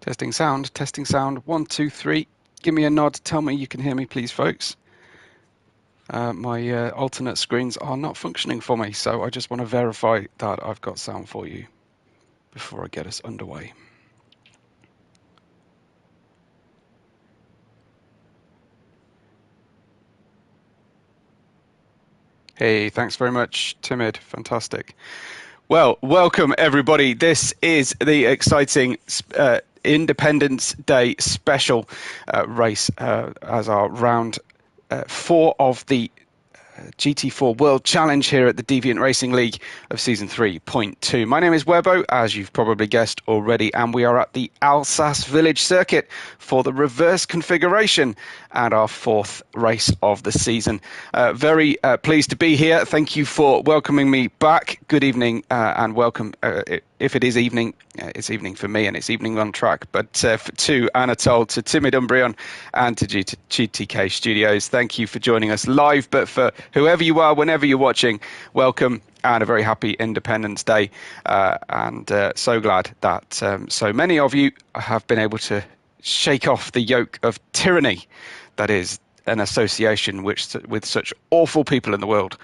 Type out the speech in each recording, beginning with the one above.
Testing sound, testing sound. 1, 2, 3. Give me a nod. Tell me you can hear me, please, folks. My alternate screens are not functioning for me, so I just want to verify that I've got sound for you before I get us underway. Hey, thanks very much, Timid. Fantastic. Well, welcome everybody. This is the exciting Independence Day special race as our round 4 of the GT4 World Challenge here at the Deviant Racing League of Season 3.2. My name is Webbo, as you've probably guessed already, and we are at the Alsace Village Circuit for the reverse configuration and our 4th race of the season. Very pleased to be here. Thank you for welcoming me back. Good evening and welcome. If it is evening, it's evening for me and it's evening on track. But to Anatole, to Timid Umbreon and to GTK Studios, thank you for joining us live. But for whoever you are, whenever you're watching, welcome and a very happy Independence Day. And so glad that so many of you have been able to shake off the yoke of tyranny that is an association with such awful people in the world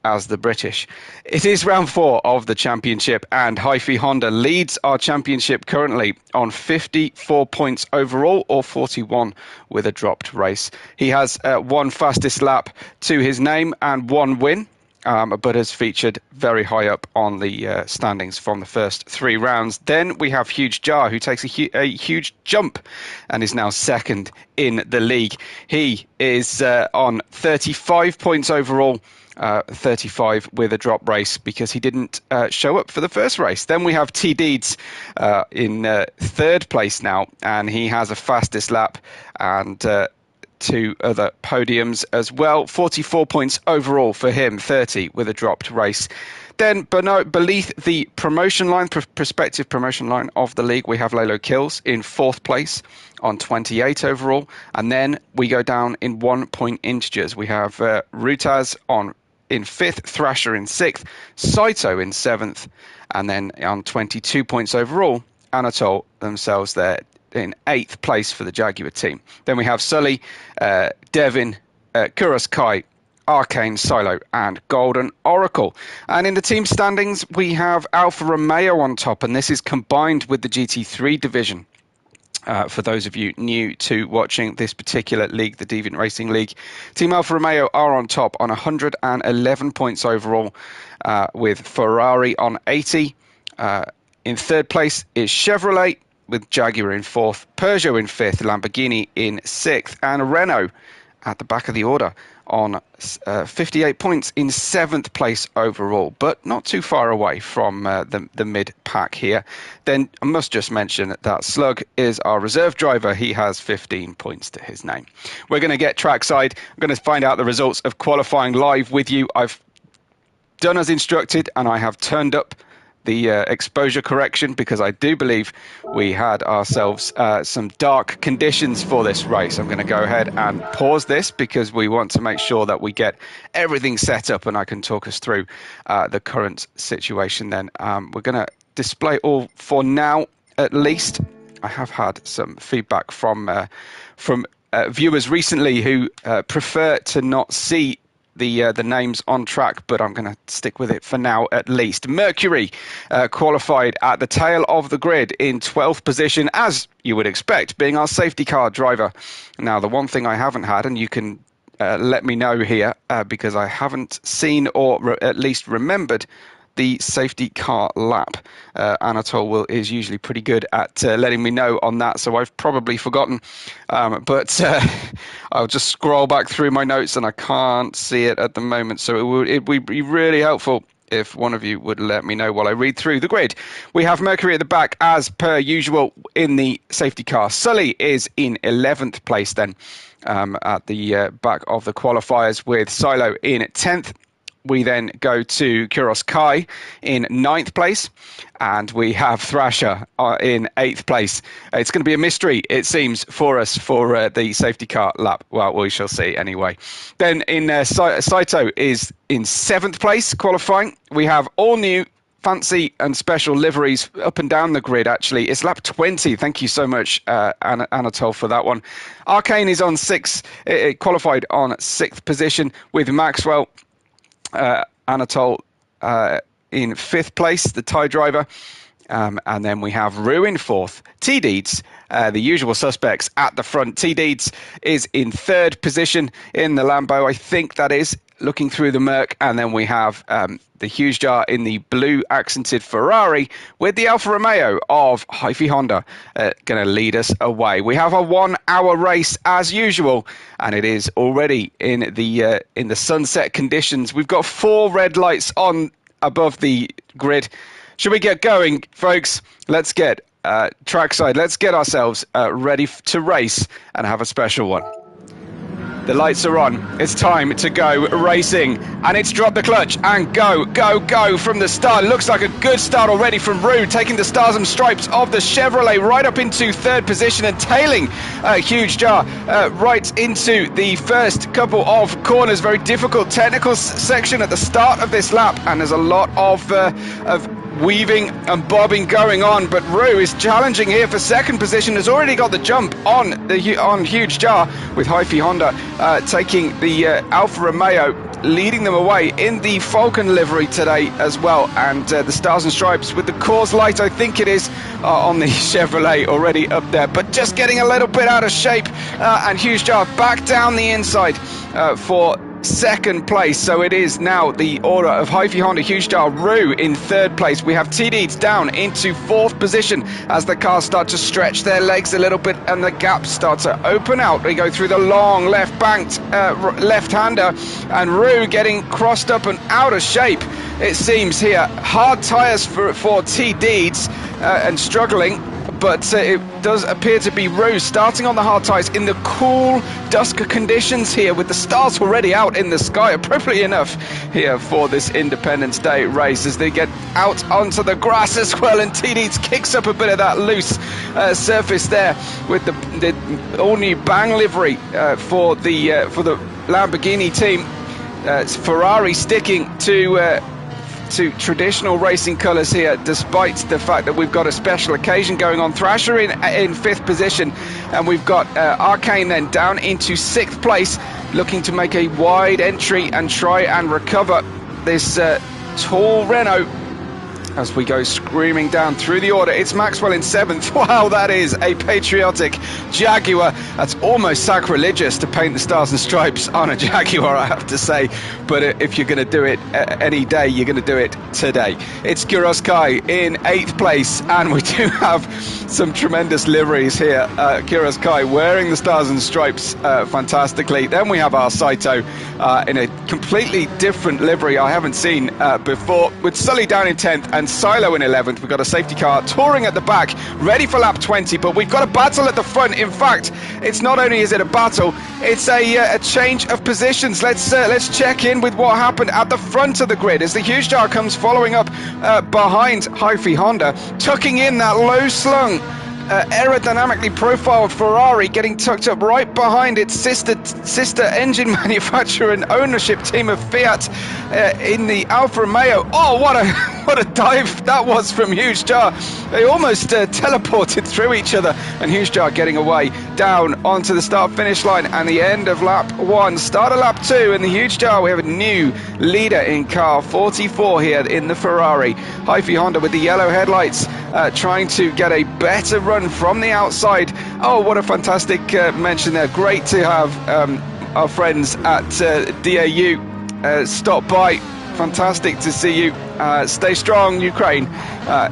as the British. It is round 4 of the championship, and Hi-Fi Honda leads our championship currently on 54 points overall, or 41 with a dropped race. He has one fastest lap to his name and one win, but has featured very high up on the standings from the first 3 rounds. Then we have Huge Jar, who takes a huge jump and is now second in the league. He is on 35 points overall, 35 with a drop race because he didn't show up for the first race. Then we have T Deeds in 3rd place now, and he has a fastest lap and 2 other podiums as well. 44 points overall for him, 30 with a dropped race. Then beneath the promotion line, prospective promotion line of the league, we have Lalo Kills in 4th place on 28 overall. And then we go down in 1 point integers. We have Rutaz in 5th, Thrasher in 6th, Saito in 7th, and then on 22 points overall, Anatole themselves there in 8th place for the Jaguar team. Then we have Sully, Devin, Kuros Kai, Arcane, Silo, and Golden Oracle. And in the team standings, we have Alfa Romeo on top, and this is combined with the GT3 division. For those of you new to watching this particular league, the Deviant Racing League, Team Alfa Romeo are on top on 111 points overall, with Ferrari on 80. In 3rd place is Chevrolet, with Jaguar in 4th, Peugeot in 5th, Lamborghini in 6th, and Renault at the back of the order on 58 points in 7th place overall, but not too far away from the mid-pack here. Then I must just mention that Slug is our reserve driver. He has 15 points to his name. We're going to get trackside. I'm going to find out the results of qualifying live with you. I've done as instructed, and I have turned up the exposure correction because I do believe we had ourselves some dark conditions for this race. I'm going to go ahead and pause this because we want to make sure that we get everything set up, and I can talk us through the current situation then. We're going to display all for now, at least. I have had some feedback from viewers recently who prefer to not see the names on track, but I'm going to stick with it for now at least. Mercury qualified at the tail of the grid in 12th position, as you would expect, being our safety car driver. Now, the one thing I haven't had, and you can let me know here, because I haven't seen or at least remembered the safety car lap. Anatole is usually pretty good at letting me know on that, so I've probably forgotten. But I'll just scroll back through my notes and I can't see it at the moment, so it would be really helpful if one of you would let me know while I read through the grid. We have Mercury at the back as per usual in the safety car. Sully is in 11th place then at the back of the qualifiers, with Silo in 10th. We then go to Kuros Kai in 9th place, and we have Thrasher in 8th place. It's going to be a mystery, it seems, for us for the safety car lap. Well, we shall see anyway. Then in Saito is in 7th place qualifying. We have all new fancy and special liveries up and down the grid, actually. It's lap 20. Thank you so much, Anatol, for that one. Arcane is on qualified on 6th position with Maxwell. Anatol in 5th place, the Thai driver. And then we have Rue in 4th. T-Deeds, the usual suspects at the front. T-Deeds is in 3rd position in the Lambo, I think that is, looking through the murk. And then we have the Huge Jar in the blue accented Ferrari with the Alfa Romeo of Hyphy Honda going to lead us away. We have a 1 hour race as usual, and it is already in the sunset conditions. We've got 4 red lights on above the grid. Should we get going, folks? Let's get trackside. Let's get ourselves ready to race and have a special one. The lights are on. It's time to go racing. And it's drop the clutch and go, go, go from the start. Looks like a good start already from Rue, taking the stars and stripes of the Chevrolet right up into 3rd position and tailing Huge Jar right into the first couple of corners. Very difficult technical section at the start of this lap. And there's a lot of weaving and bobbing going on, but Rue is challenging here for 2nd position. Has already got the jump on Huge Jar, with Hyphy Honda taking the Alfa Romeo, leading them away in the Falcon livery today as well. And the stars and stripes with the Coors Light, I think it is, on the Chevrolet already up there, but just getting a little bit out of shape. And Huge Jar back down the inside for 2nd place. So it is now the order of Hyphy Honda, Huge Jar, Rue in 3rd place. We have T-Deeds down into 4th position as the cars start to stretch their legs a little bit and the gaps start to open out. They go through the long left banked left-hander, and Rue getting crossed up and out of shape, it seems here. Hard tyres for T-Deeds and struggling. But it does appear to be Rue starting on the hard tyres in the cool dusk conditions here, with the stars already out in the sky, appropriately enough here for this Independence Day race, as they get out onto the grass as well. And T-Deeds kicks up a bit of that loose surface there with the all-new Bang livery for the Lamborghini team. It's Ferrari sticking to traditional racing colours here, despite the fact that we've got a special occasion going on. Thrasher in 5th position, and we've got Arcane then down into 6th place, looking to make a wide entry and try and recover this tall Renault as we go screaming down through the order. It's Maxwell in 7th. Wow, that is a patriotic Jaguar. That's almost sacrilegious to paint the stars and stripes on a Jaguar, I have to say. But if you're going to do it any day, you're going to do it today. It's Kuros Kai in 8th place, and we do have some tremendous liveries here. Kuros Kai wearing the stars and stripes fantastically. Then we have our Saito in a completely different livery I haven't seen before, with Sully down in 10th and Silo in 11th. We've got a safety car touring at the back, ready for lap 20, but we've got a battle at the front. In fact, it's not only is it a battle, it's a change of positions. Let's check in with what happened at the front of the grid as the Huge Jar comes following up behind Hyphy Honda, tucking in that low-slung aerodynamically profiled Ferrari, getting tucked up right behind its sister engine manufacturer and ownership team of Fiat in the Alfa Romeo. Oh, what a dive that was from Huge Jar. They almost teleported through each other, and Huge Jar getting away down onto the start-finish line and the end of lap 1. Start of lap 2, and the Huge Jar, we have a new leader in car 44 here in the Ferrari. Hyphy Honda with the yellow headlights, trying to get a better run from the outside. Oh, what a fantastic mention there. Great to have our friends at DAU stop by. Fantastic to see you. Stay strong, Ukraine.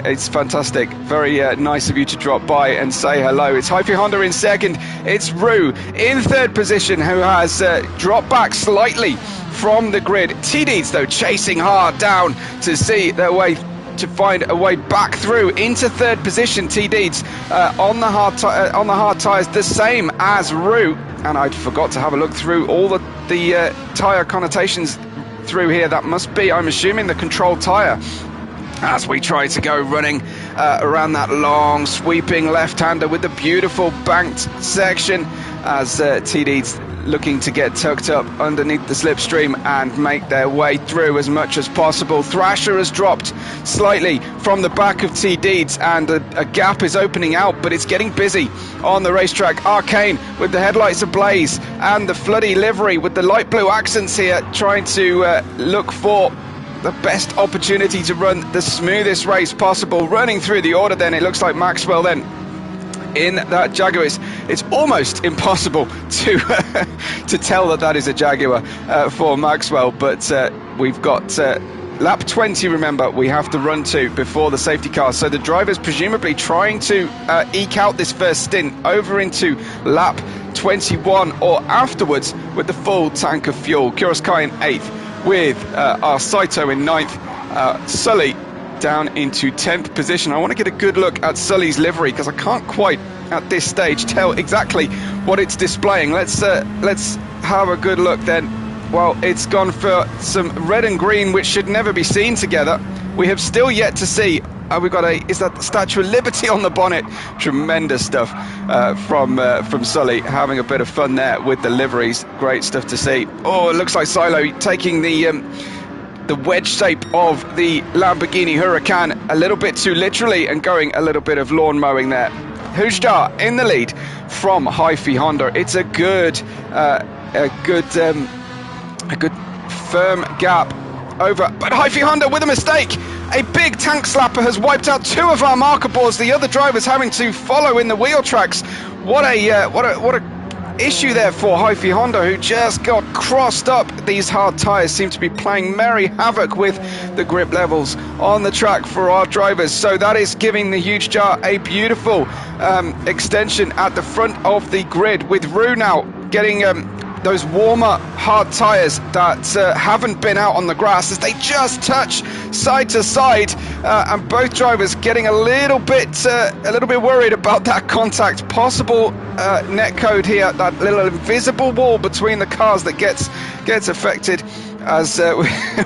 It's fantastic. Very nice of you to drop by and say hello. It's Hyphy Honda in 2nd. It's Rue in 3rd position, who has dropped back slightly from the grid. T-Deeds, though, chasing hard down to see their way, to find a way back through into 3rd position. T-Deeds on the hard tyres, the same as Rue. And I forgot to have a look through all the tyre connotations through here. That must be, I'm assuming, the control tyre, as we try to go running around that long sweeping left-hander with the beautiful banked section, as T-Deeds looking to get tucked up underneath the slipstream and make their way through as much as possible. Thrasher has dropped slightly from the back of T Deeds, and a gap is opening out, but it's getting busy on the racetrack. Arcane with the headlights ablaze and the floody livery with the light blue accents here, trying to look for the best opportunity to run the smoothest race possible. Running through the order, then it looks like Maxwell then in that Jaguar. It's almost impossible to to tell that is a Jaguar for Maxwell, but we've got lap 20, remember, we have to run to before the safety car, so the driver's presumably trying to eke out this first stint over into lap 21 or afterwards with the full tank of fuel. Kuroskai in 8th with our Saito in 9th, Sully down into 10th position. I want to get a good look at Sully's livery because I can't quite at this stage tell exactly what it's displaying. Let's have a good look then. Well, it's gone for some red and green, which should never be seen together. We have still yet to see. We've got is that the Statue of Liberty on the bonnet? Tremendous stuff from Sully, having a bit of fun there with the liveries. Great stuff to see. Oh, it looks like Silo taking the wedge shape of the Lamborghini Huracan a little bit too literally and going a little bit of lawn mowing there. Hujda in the lead from Hi-Fi Honda. It's a good firm gap over, but Hi-Fi Honda with a mistake. A big tank slapper has wiped out 2 of our marker boards. The other drivers having to follow in the wheel tracks. What a issue there for Hi-Fi Honda, who just got crossed up. These hard tyres seem to be playing merry havoc with the grip levels on the track for our drivers. So that is giving the Huge Jar a beautiful extension at the front of the grid, with Rue now getting those warmer hard tyres that haven't been out on the grass as they just touch side to side, and both drivers getting a little bit worried about that contact, possible net code here, that little invisible wall between the cars that gets affected, as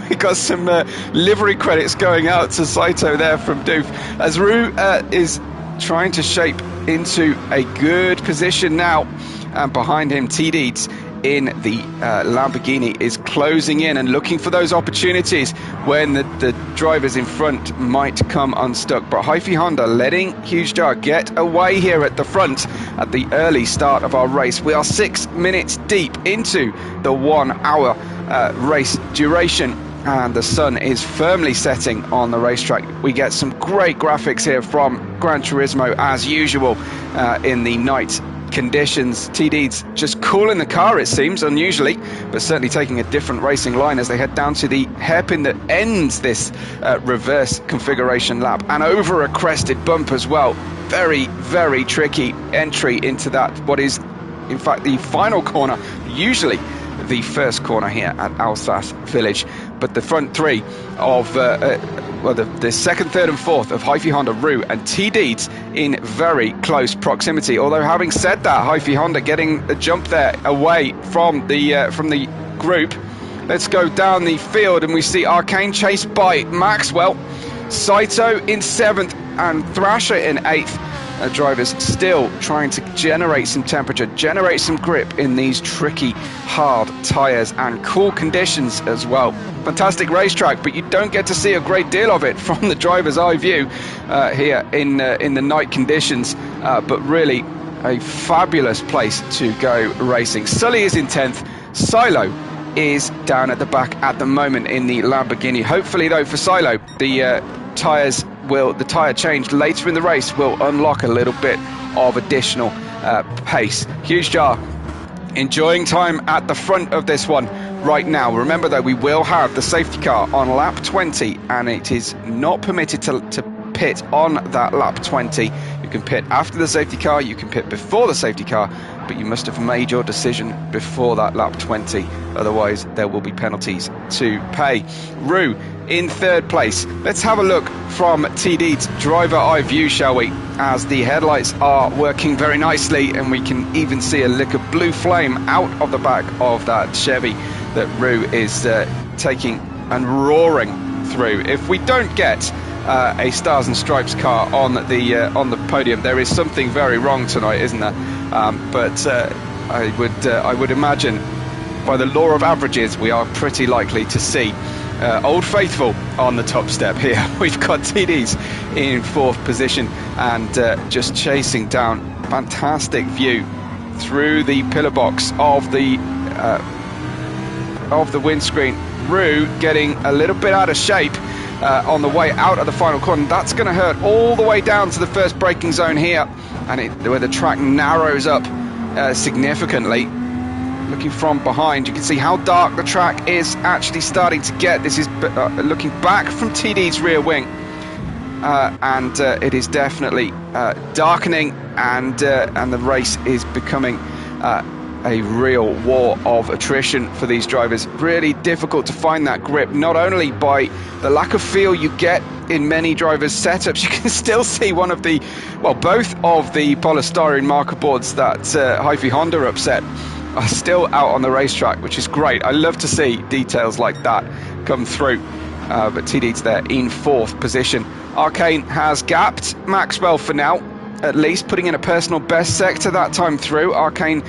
we got some livery credits going out to Saito there from Doof, as Rue is trying to shape into a good position now, and behind him T Deeds in the Lamborghini is closing in and looking for those opportunities when the drivers in front might come unstuck. But Hi-Fi Honda letting Huge Jar get away here at the front at the early start of our race. We are 6 minutes deep into the 1 hour race duration, and the sun is firmly setting on the racetrack. We get some great graphics here from Gran Turismo as usual in the night conditions. T Deeds just cooling the car, it seems, unusually, but certainly taking a different racing line as they head down to the hairpin that ends this reverse configuration lap, and over a crested bump as well. Very, very tricky entry into that, what is in fact the final corner, usually the first corner here at Alsace Village. But the front three of the second, third and fourth of Hi-Fi Honda, Rue and T Deeds in very close proximity. Although having said that, Hi-Fi Honda getting a jump there away from the group. Let's go down the field and we see Arcane chased by Maxwell, Saito in 7th and Thrasher in 8th. Drivers still trying to generate some temperature, generate some grip in these tricky, hard tyres and cool conditions as well. Fantastic racetrack, but you don't get to see a great deal of it from the driver's eye view here in the night conditions, but really a fabulous place to go racing. Sully is in 10th, Silo is down at the back at the moment in the Lamborghini. Hopefully though for Silo, the tyre change later in the race will unlock a little bit of additional pace. Huge Jar enjoying time at the front of this one right now. Remember though, we will have the safety car on lap 20, and it is not permitted to pit on that lap 20. You can pit after the safety car, you can pit before the safety car, but you must have made your decision before that lap 20, otherwise there will be penalties to pay. Rue in 3rd place. Let's have a look from T Deeds driver eye view, shall we, as the headlights are working very nicely, and we can even see a lick of blue flame out of the back of that Chevy that Rue is taking and roaring through. If we don't get a Stars and Stripes car on the podium, there is something very wrong tonight, isn't there? But I would imagine, by the law of averages, we are pretty likely to see Old Faithful on the top step here. We've got TDs in 4th position and just chasing down. Fantastic view through the pillar box of the windscreen. Rue getting a little bit out of shape on the way out of the final corner. That's going to hurt all the way down to the first braking zone here, and where the track narrows up significantly. Looking from behind, you can see how dark the track is actually starting to get. This is looking back from TD's rear wing, and it is definitely darkening, and the race is becoming a real war of attrition for these drivers. Really difficult to find that grip, not only by the lack of feel you get in many drivers' setups. You can still see both of the polystyrene marker boards that Hyphy Honda upset are still out on the racetrack, which is great. I love to see details like that come through. But TD's there in 4th position. Arcane has gapped Maxwell for now, at least, putting in a personal best sector that time through. Arcane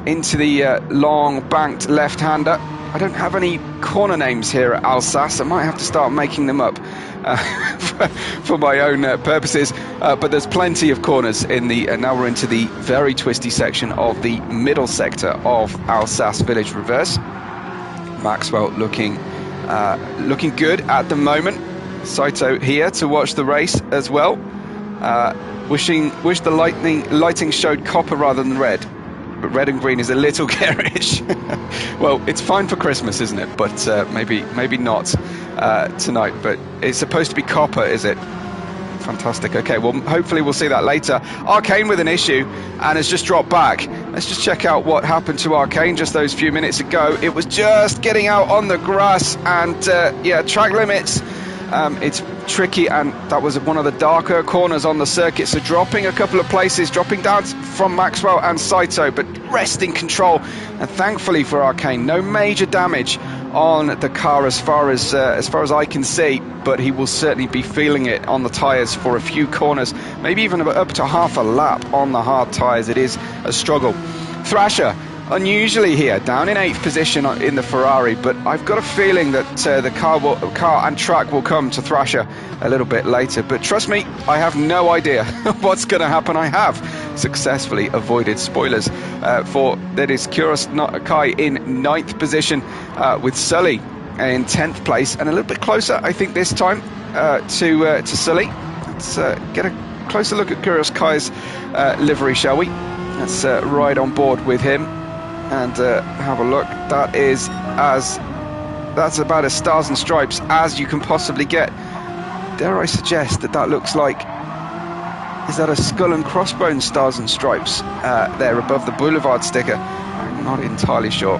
into the long banked left-hander. I don't have any corner names here at Alsace. I might have to start making them up for my own purposes. But there's plenty of corners in the... now we're into the very twisty section of the middle sector of Alsace Village Reverse. Maxwell looking good at the moment. Saito here to watch the race as well. Wish the lighting showed copper rather than red, but red and green is a little garish. Well, it's fine for Christmas, isn't it? But maybe not tonight. But it's supposed to be copper, is it? Fantastic. Okay, well, hopefully we'll see that later. Arcane with an issue and has just dropped back. Let's just check out what happened to Arcane just those few minutes ago. It was just getting out on the grass, and yeah, track limits. It's tricky, and that was one of the darker corners on the circuit, so dropping a couple of places, dropping down from Maxwell and Saito, but wresting control. And thankfully for Arcane, no major damage on the car as far as I can see, but he will certainly be feeling it on the tyres for a few corners, maybe even up to half a lap on the hard tyres. It is a struggle. Thrasher unusually here, down in 8th position in the Ferrari, but I've got a feeling that the car and track will come to Thrasher a little bit later. But trust me, I have no idea what's going to happen. I have successfully avoided spoilers for that is Kuros Kai in 9th position with Sully in 10th place, and a little bit closer, I think, this time to Sully. Let's get a closer look at Kuros Kai's livery, shall we? Let's ride on board with him and have a look. That's about as stars and stripes as you can possibly get. Dare I suggest that looks like, is that a skull and crossbones stars and stripes there above the boulevard sticker? I'm not entirely sure.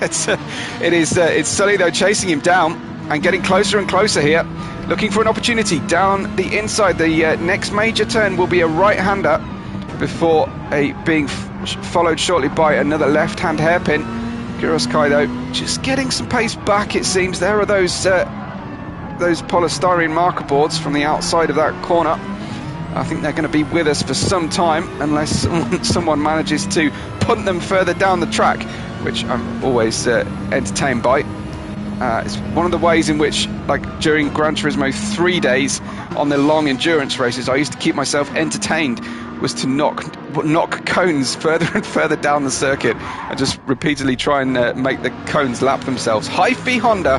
It's Sully though, chasing him down and getting closer and closer here, looking for an opportunity down the inside. The next major turn will be a right-hander before being followed shortly by another left-hand hairpin. Kuros Kai though just getting some pace back, it seems. There are those polystyrene marker boards from the outside of that corner. I think they're going to be with us for some time unless someone manages to punt them further down the track, which I'm always entertained by. It's one of the ways in which, like during Gran Turismo 3 days on the long endurance races, I used to keep myself entertained, was to knock cones further and further down the circuit and just repeatedly try and make the cones lap themselves. Hyphy Honda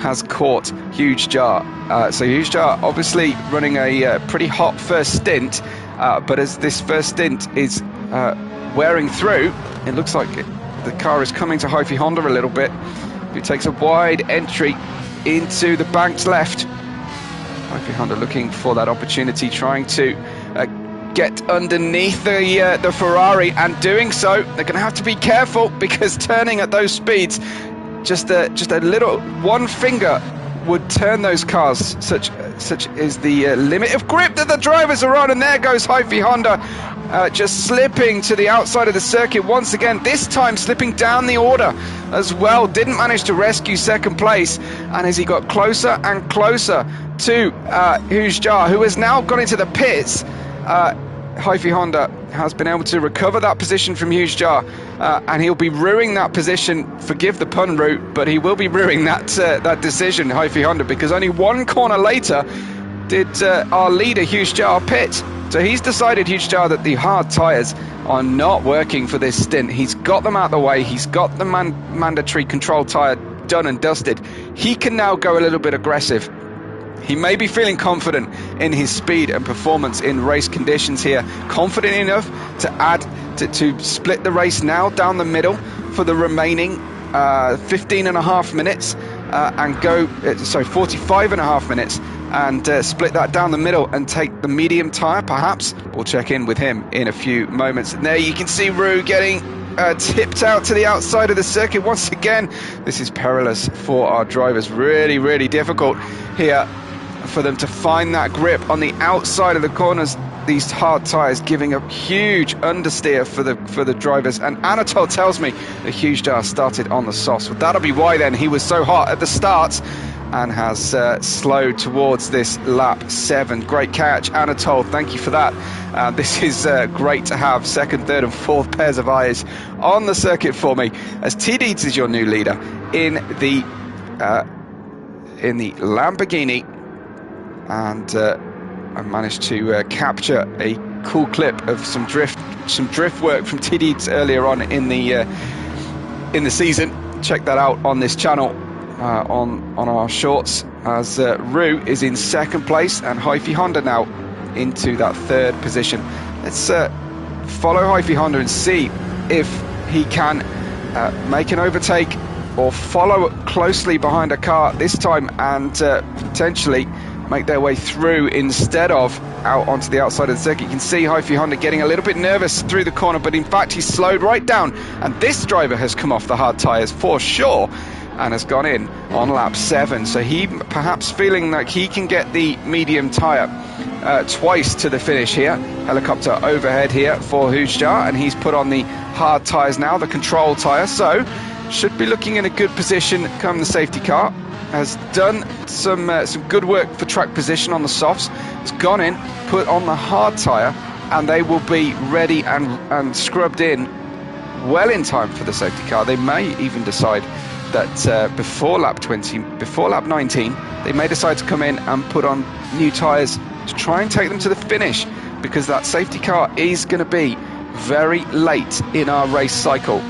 has caught Huge Jar. So Huge Jar obviously running a pretty hot first stint, but as this first stint is wearing through, it looks like the car is coming to Hyphy Honda a little bit, who takes a wide entry into the bank's left. Hyphy Honda looking for that opportunity, trying to get underneath the Ferrari, and doing so, they're going to have to be careful, because turning at those speeds, just a little one finger would turn those cars. Such is the limit of grip that the drivers are on. And there goes Hyphy Honda, just slipping to the outside of the circuit once again, this time slipping down the order as well. Didn't manage to rescue second place, and as he got closer and closer to Huge Jar, who has now gone into the pits, Hyphy Honda has been able to recover that position from Huge Jar, and he'll be ruining that position, forgive the pun, Root, but he will be ruining that decision, Hyphy Honda, because only one corner later did our leader Huge Jar pit. So he's decided, Huge Jar, that the hard tyres are not working for this stint. He's got them out of the way, he's got the mandatory control tyre done and dusted. He can now go a little bit aggressive. He may be feeling confident in his speed and performance in race conditions here, confident enough to split the race now down the middle for the remaining 15 and a half minutes and go, 45 and a half minutes, and split that down the middle and take the medium tyre perhaps. We'll check in with him in a few moments. And there you can see Rue getting tipped out to the outside of the circuit once again. This is perilous for our drivers, really, really difficult here for them to find that grip on the outside of the corners. These hard tyres giving a huge understeer for the drivers, and Anatol tells me the Huge Jar started on the softs. Well, that'll be why then he was so hot at the start and has slowed towards this lap 7. Great catch, Anatol, thank you for that. This is great to have second, third and fourth pairs of eyes on the circuit for me, as T Deeds is your new leader in the Lamborghini. And I managed to capture a cool clip of some drift work from T Deeds earlier on in the season. Check that out on this channel on our shorts, as Rue is in second place and Hyphy Honda now into that third position. Let's follow Hyphy Honda and see if he can make an overtake or follow closely behind a car this time and potentially make their way through instead of out onto the outside of the circuit. You can see Hyphy Honda getting a little bit nervous through the corner, but in fact he's slowed right down, and this driver has come off the hard tyres for sure and has gone in on lap 7. So he perhaps feeling like he can get the medium tyre twice to the finish here. Helicopter overhead here for Huge Jar, and he's put on the hard tyres now, the control tyre, so should be looking in a good position come the safety car. Has done some good work for track position on the softs. Has gone in, put on the hard tyre, and they will be ready and scrubbed in well in time for the safety car. They may even decide that before lap 19, they may decide to come in and put on new tyres to try and take them to the finish, because that safety car is going to be very late in our race cycle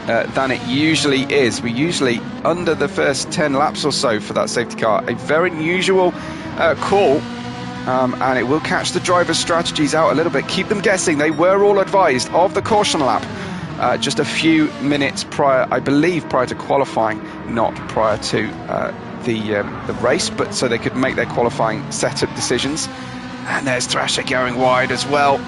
than it usually is. We're usually under the first 10 laps or so for that safety car. A very unusual call, and it will catch the drivers' strategies out a little bit, keep them guessing. They were all advised of the caution lap just a few minutes prior, I believe, prior to qualifying, not prior to the race, but so they could make their qualifying setup decisions. And there's Thrasher going wide as well.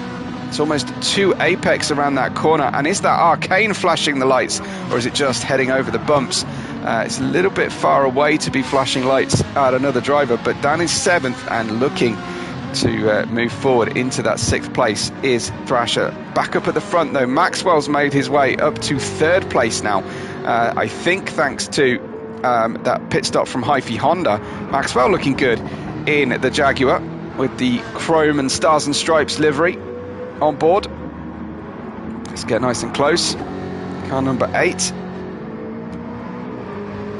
It's almost too apex around that corner. And is that Arcane flashing the lights, or is it just heading over the bumps? It's a little bit far away to be flashing lights at another driver, but Dan is 7th and looking to move forward into that 6th place is Thrasher. Back up at the front though, Maxwell's made his way up to 3rd place now. I think thanks to that pit stop from Hyphy Honda. Maxwell looking good in the Jaguar with the chrome and stars and stripes livery on board. Let's get nice and close. Car number 8.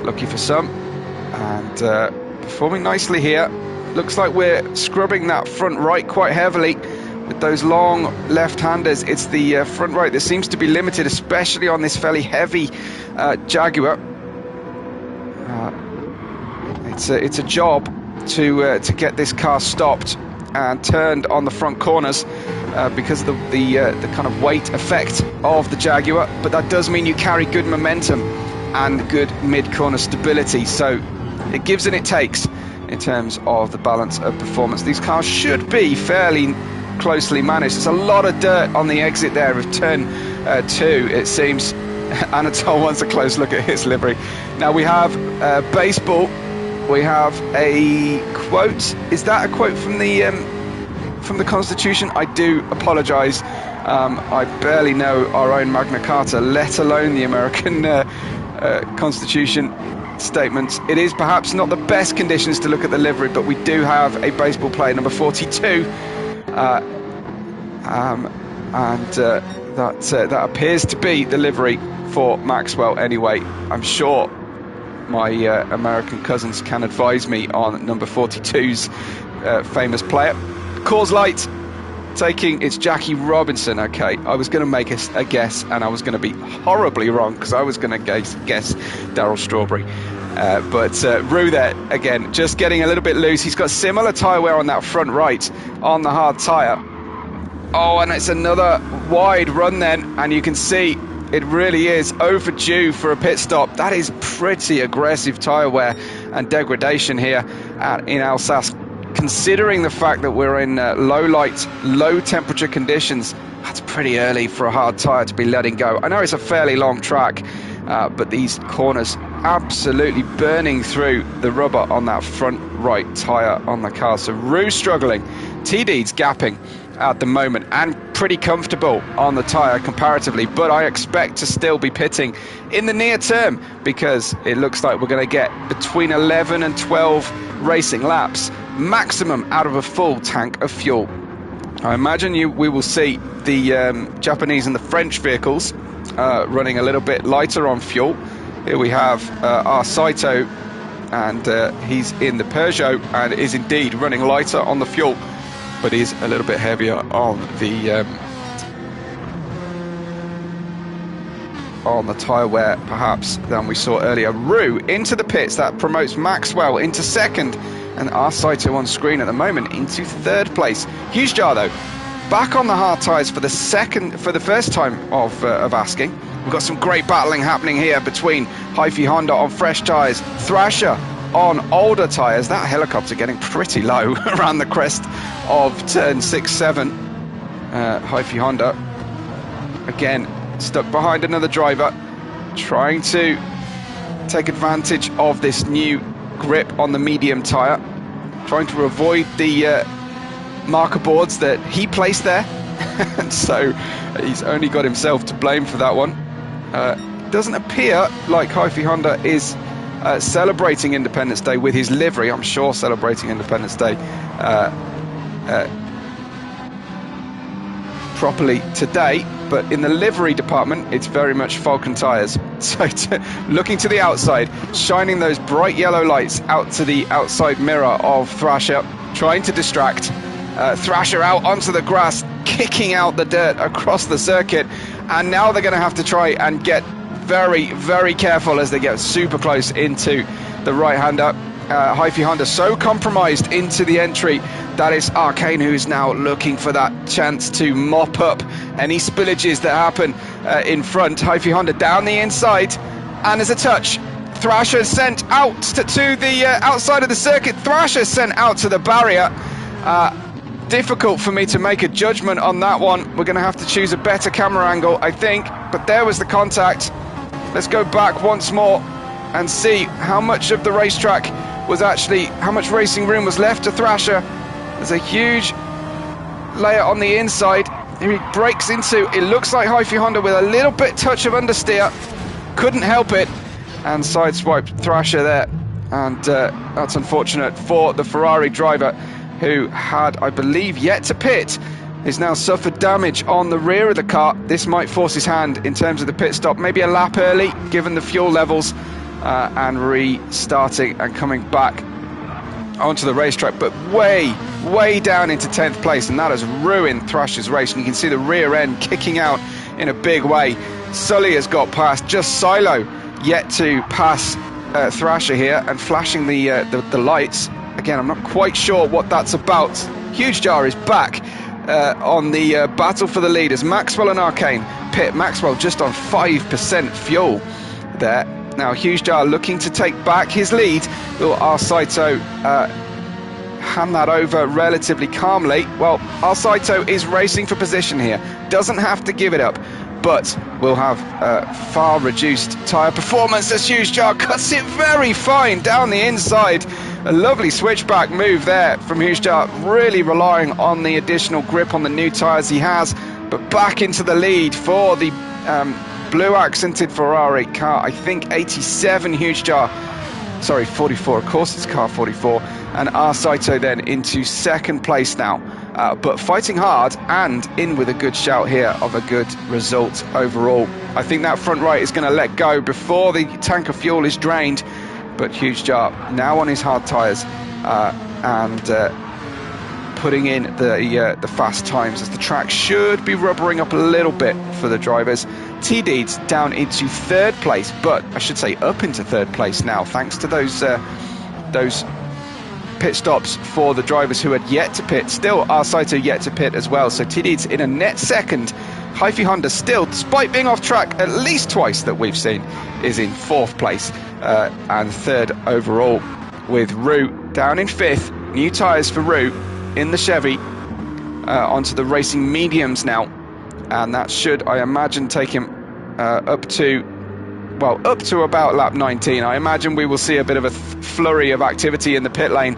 Lucky for some. And performing nicely here. Looks like we're scrubbing that front right quite heavily with those long left-handers. It's the front right that seems to be limited, especially on this fairly heavy Jaguar. It's a job to get this car stopped and turned on the front corners because of the kind of weight effect of the Jaguar, but that does mean you carry good momentum and good mid-corner stability, so it gives and it takes in terms of the balance of performance. These cars should be fairly closely managed. There's a lot of dirt on the exit there of turn 2, it seems. Anatol wants a close look at his livery. Now we have baseball. We have a quote. Is that a quote from the Constitution? I do apologise. I barely know our own Magna Carta, let alone the American Constitution statements. It is perhaps not the best conditions to look at the livery, but we do have a baseball player, number 42, That appears to be the livery for Maxwell anyway. I'm sure my American cousins can advise me on number 42's famous player. Cause light, it's Jackie Robinson. Okay, I was going to make a guess, and I was going to be horribly wrong, because I was going to guess Darryl Strawberry. But Rue there, again, just getting a little bit loose. He's got similar tyre wear on that front right on the hard tyre. Oh, and it's another wide run then, and you can see it really is overdue for a pit stop. That is pretty aggressive tyre wear and degradation here in Alsace. Considering the fact that we're in low light, low temperature conditions, that's pretty early for a hard tyre to be letting go. I know it's a fairly long track, but these corners absolutely burning through the rubber on that front right tyre on the car. So Rue struggling, TD's gapping at the moment, and pretty comfortable on the tyre comparatively, but I expect to still be pitting in the near term, because it looks like we're going to get between 11 and 12 racing laps maximum out of a full tank of fuel. I imagine we will see the Japanese and the French vehicles running a little bit lighter on fuel. Here we have our Saito, and he's in the Peugeot and is indeed running lighter on the fuel, but is a little bit heavier on the tyre wear perhaps than we saw earlier. Rue into the pits, that promotes Maxwell into second, and our Saito on screen at the moment into third place. Huge jar though, back on the hard tyres for the first time of asking. We've got some great battling happening here between Hi-Fi Honda on fresh tyres, Thrasher on older tyres. That helicopter getting pretty low around the crest of turn 6-7. Hi-Fi Honda again stuck behind another driver, trying to take advantage of this new grip on the medium tyre, trying to avoid the marker boards that he placed there. And so he's only got himself to blame for that one. Doesn't appear like Hi-Fi Honda is celebrating Independence Day with his livery. I'm sure celebrating Independence Day properly today, but in the livery department it's very much Falcon tyres. So looking to the outside, shining those bright yellow lights out to the outside mirror of Thrasher, trying to distract Thrasher out onto the grass, kicking out the dirt across the circuit, and now they're going to have to try and get very, very careful as they get super close into the right-hander. Hi-Fi Honda so compromised into the entry. That is Arcane, who's now looking for that chance to mop up any spillages that happen in front. Hi-Fi Honda down the inside, and there's a touch. Thrasher sent out to the outside of the circuit. Thrasher sent out to the barrier. Difficult for me to make a judgment on that one. We're going to have to choose a better camera angle, I think. But there was the contact. Let's go back once more and see how much of the racetrack was actually, how much racing room was left to Thrasher. There's a huge layer on the inside. Here he breaks into, it looks like Hi-Fi Honda with a little bit touch of understeer. Couldn't help it, and sideswiped Thrasher there. And that's unfortunate for the Ferrari driver, who had, I believe, yet to pit. He's now suffered damage on the rear of the car. This might force his hand in terms of the pit stop. Maybe a lap early, given the fuel levels, and restarting and coming back onto the racetrack, but way down into 10th place, and that has ruined Thrasher's race. And you can see the rear end kicking out in a big way. Sully has got past, just Silo yet to pass Thrasher here, and flashing the lights. Again, I'm not quite sure what that's about. Huge Jar is back on the battle for the leaders. Maxwell and Arcane pit. Maxwell just on 5% fuel there. Now Huge Jar looking to take back his lead. Will Saito hand that over relatively calmly? Well, Saito is racing for position here. Doesn't have to give it up, but will have far reduced tyre performance as Huge Jar cuts it very fine down the inside. A lovely switchback move there from Huge Jar, really relying on the additional grip on the new tyres he has, but back into the lead for the blue accented Ferrari car. I think 87 Huge Jar, sorry, 44, of course it's car 44, and Saito then into second place now. but fighting hard and in with a good shout here of a good result overall. I think that front right is going to let go before the tank of fuel is drained, but huge job now on his hard tyres and putting in the fast times, as the track should be rubbering up a little bit for the drivers. T-Deeds down into third place, but I should say up into third place now, thanks to those pit stops for the drivers who had yet to pit. Still Alsace yet to pit as well, so T-Deeds in a net second. Hyphy Honda still, despite being off track at least twice that we've seen, is in fourth place and third overall, with Roux down in fifth. New tyres for Roux in the Chevy onto the racing mediums now, and that should, I imagine, take him up to about lap 19. I imagine we will see a bit of a flurry of activity in the pit lane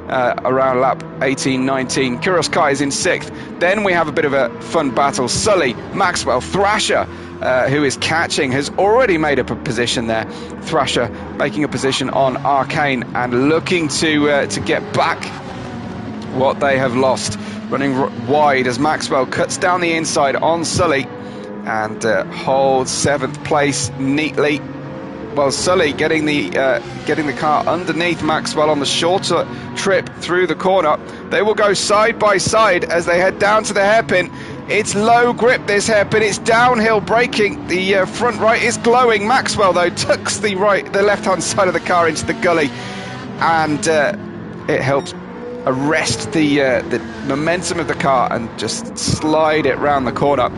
around lap 18, 19. Kuroskai is in sixth. Then we have a bit of a fun battle. Sully, Maxwell, Thrasher, who is catching, has already made up a position there. Thrasher making a position on Arcane and looking to get back what they have lost, running wide as Maxwell cuts down the inside on Sully and holds seventh place neatly. Well, Sully getting the car underneath Maxwell on the shorter trip through the corner. They will go side by side as they head down to the hairpin. It's low grip, this hairpin. It's downhill braking. The front right is glowing. Maxwell, though, tucks the left-hand side of the car into the gully, and it helps arrest the momentum of the car and just slide it round the corner.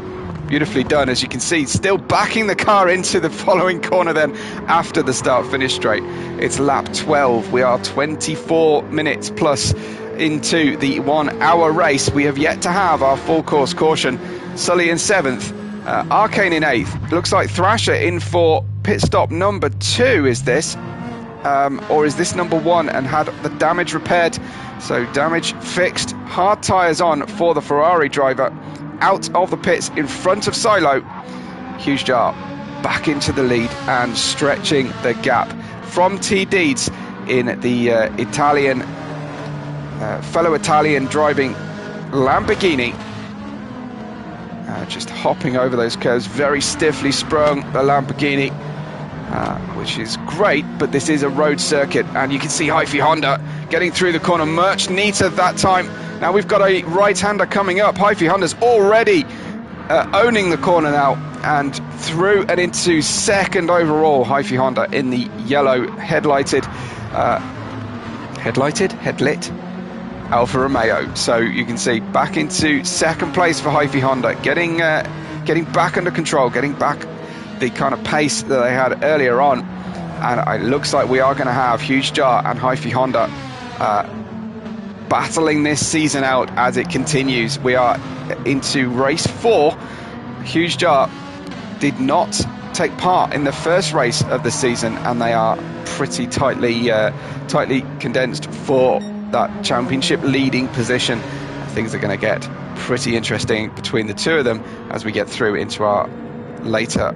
Beautifully done, as you can see, still backing the car into the following corner then after the start-finish straight. It's lap 12. We are 24 minutes plus into the 1 hour race. We have yet to have our full course caution. Sully in seventh, Arcane in eighth. Looks like Thrasher in for pit stop number 2. Is this? Or is this number 1 and had the damage repaired? So damage fixed, hard tyres on for the Ferrari driver, out of the pits in front of Silo. Huge job, back into the lead and stretching the gap from T-Deeds in the Italian, fellow Italian driving Lamborghini. Just hopping over those curves, very stiffly sprung, the Lamborghini. Which is great, but this is a road circuit, and you can see Hyphy Honda getting through the corner much neater that time. Now we've got a right-hander coming up. Hyphy Honda's already owning the corner now, and through and into second overall. Hyphy Honda in the yellow headlit Alfa Romeo. So you can see back into second place for Hyphy Honda, getting back under control, getting back the kind of pace that they had earlier on, and it looks like we are going to have Huge Jar and Hyphy Honda battling this season out as it continues. We are into race 4. Huge Jar did not take part in the first race of the season, and they are pretty tightly condensed for that championship leading position. Things are going to get pretty interesting between the two of them as we get through into our later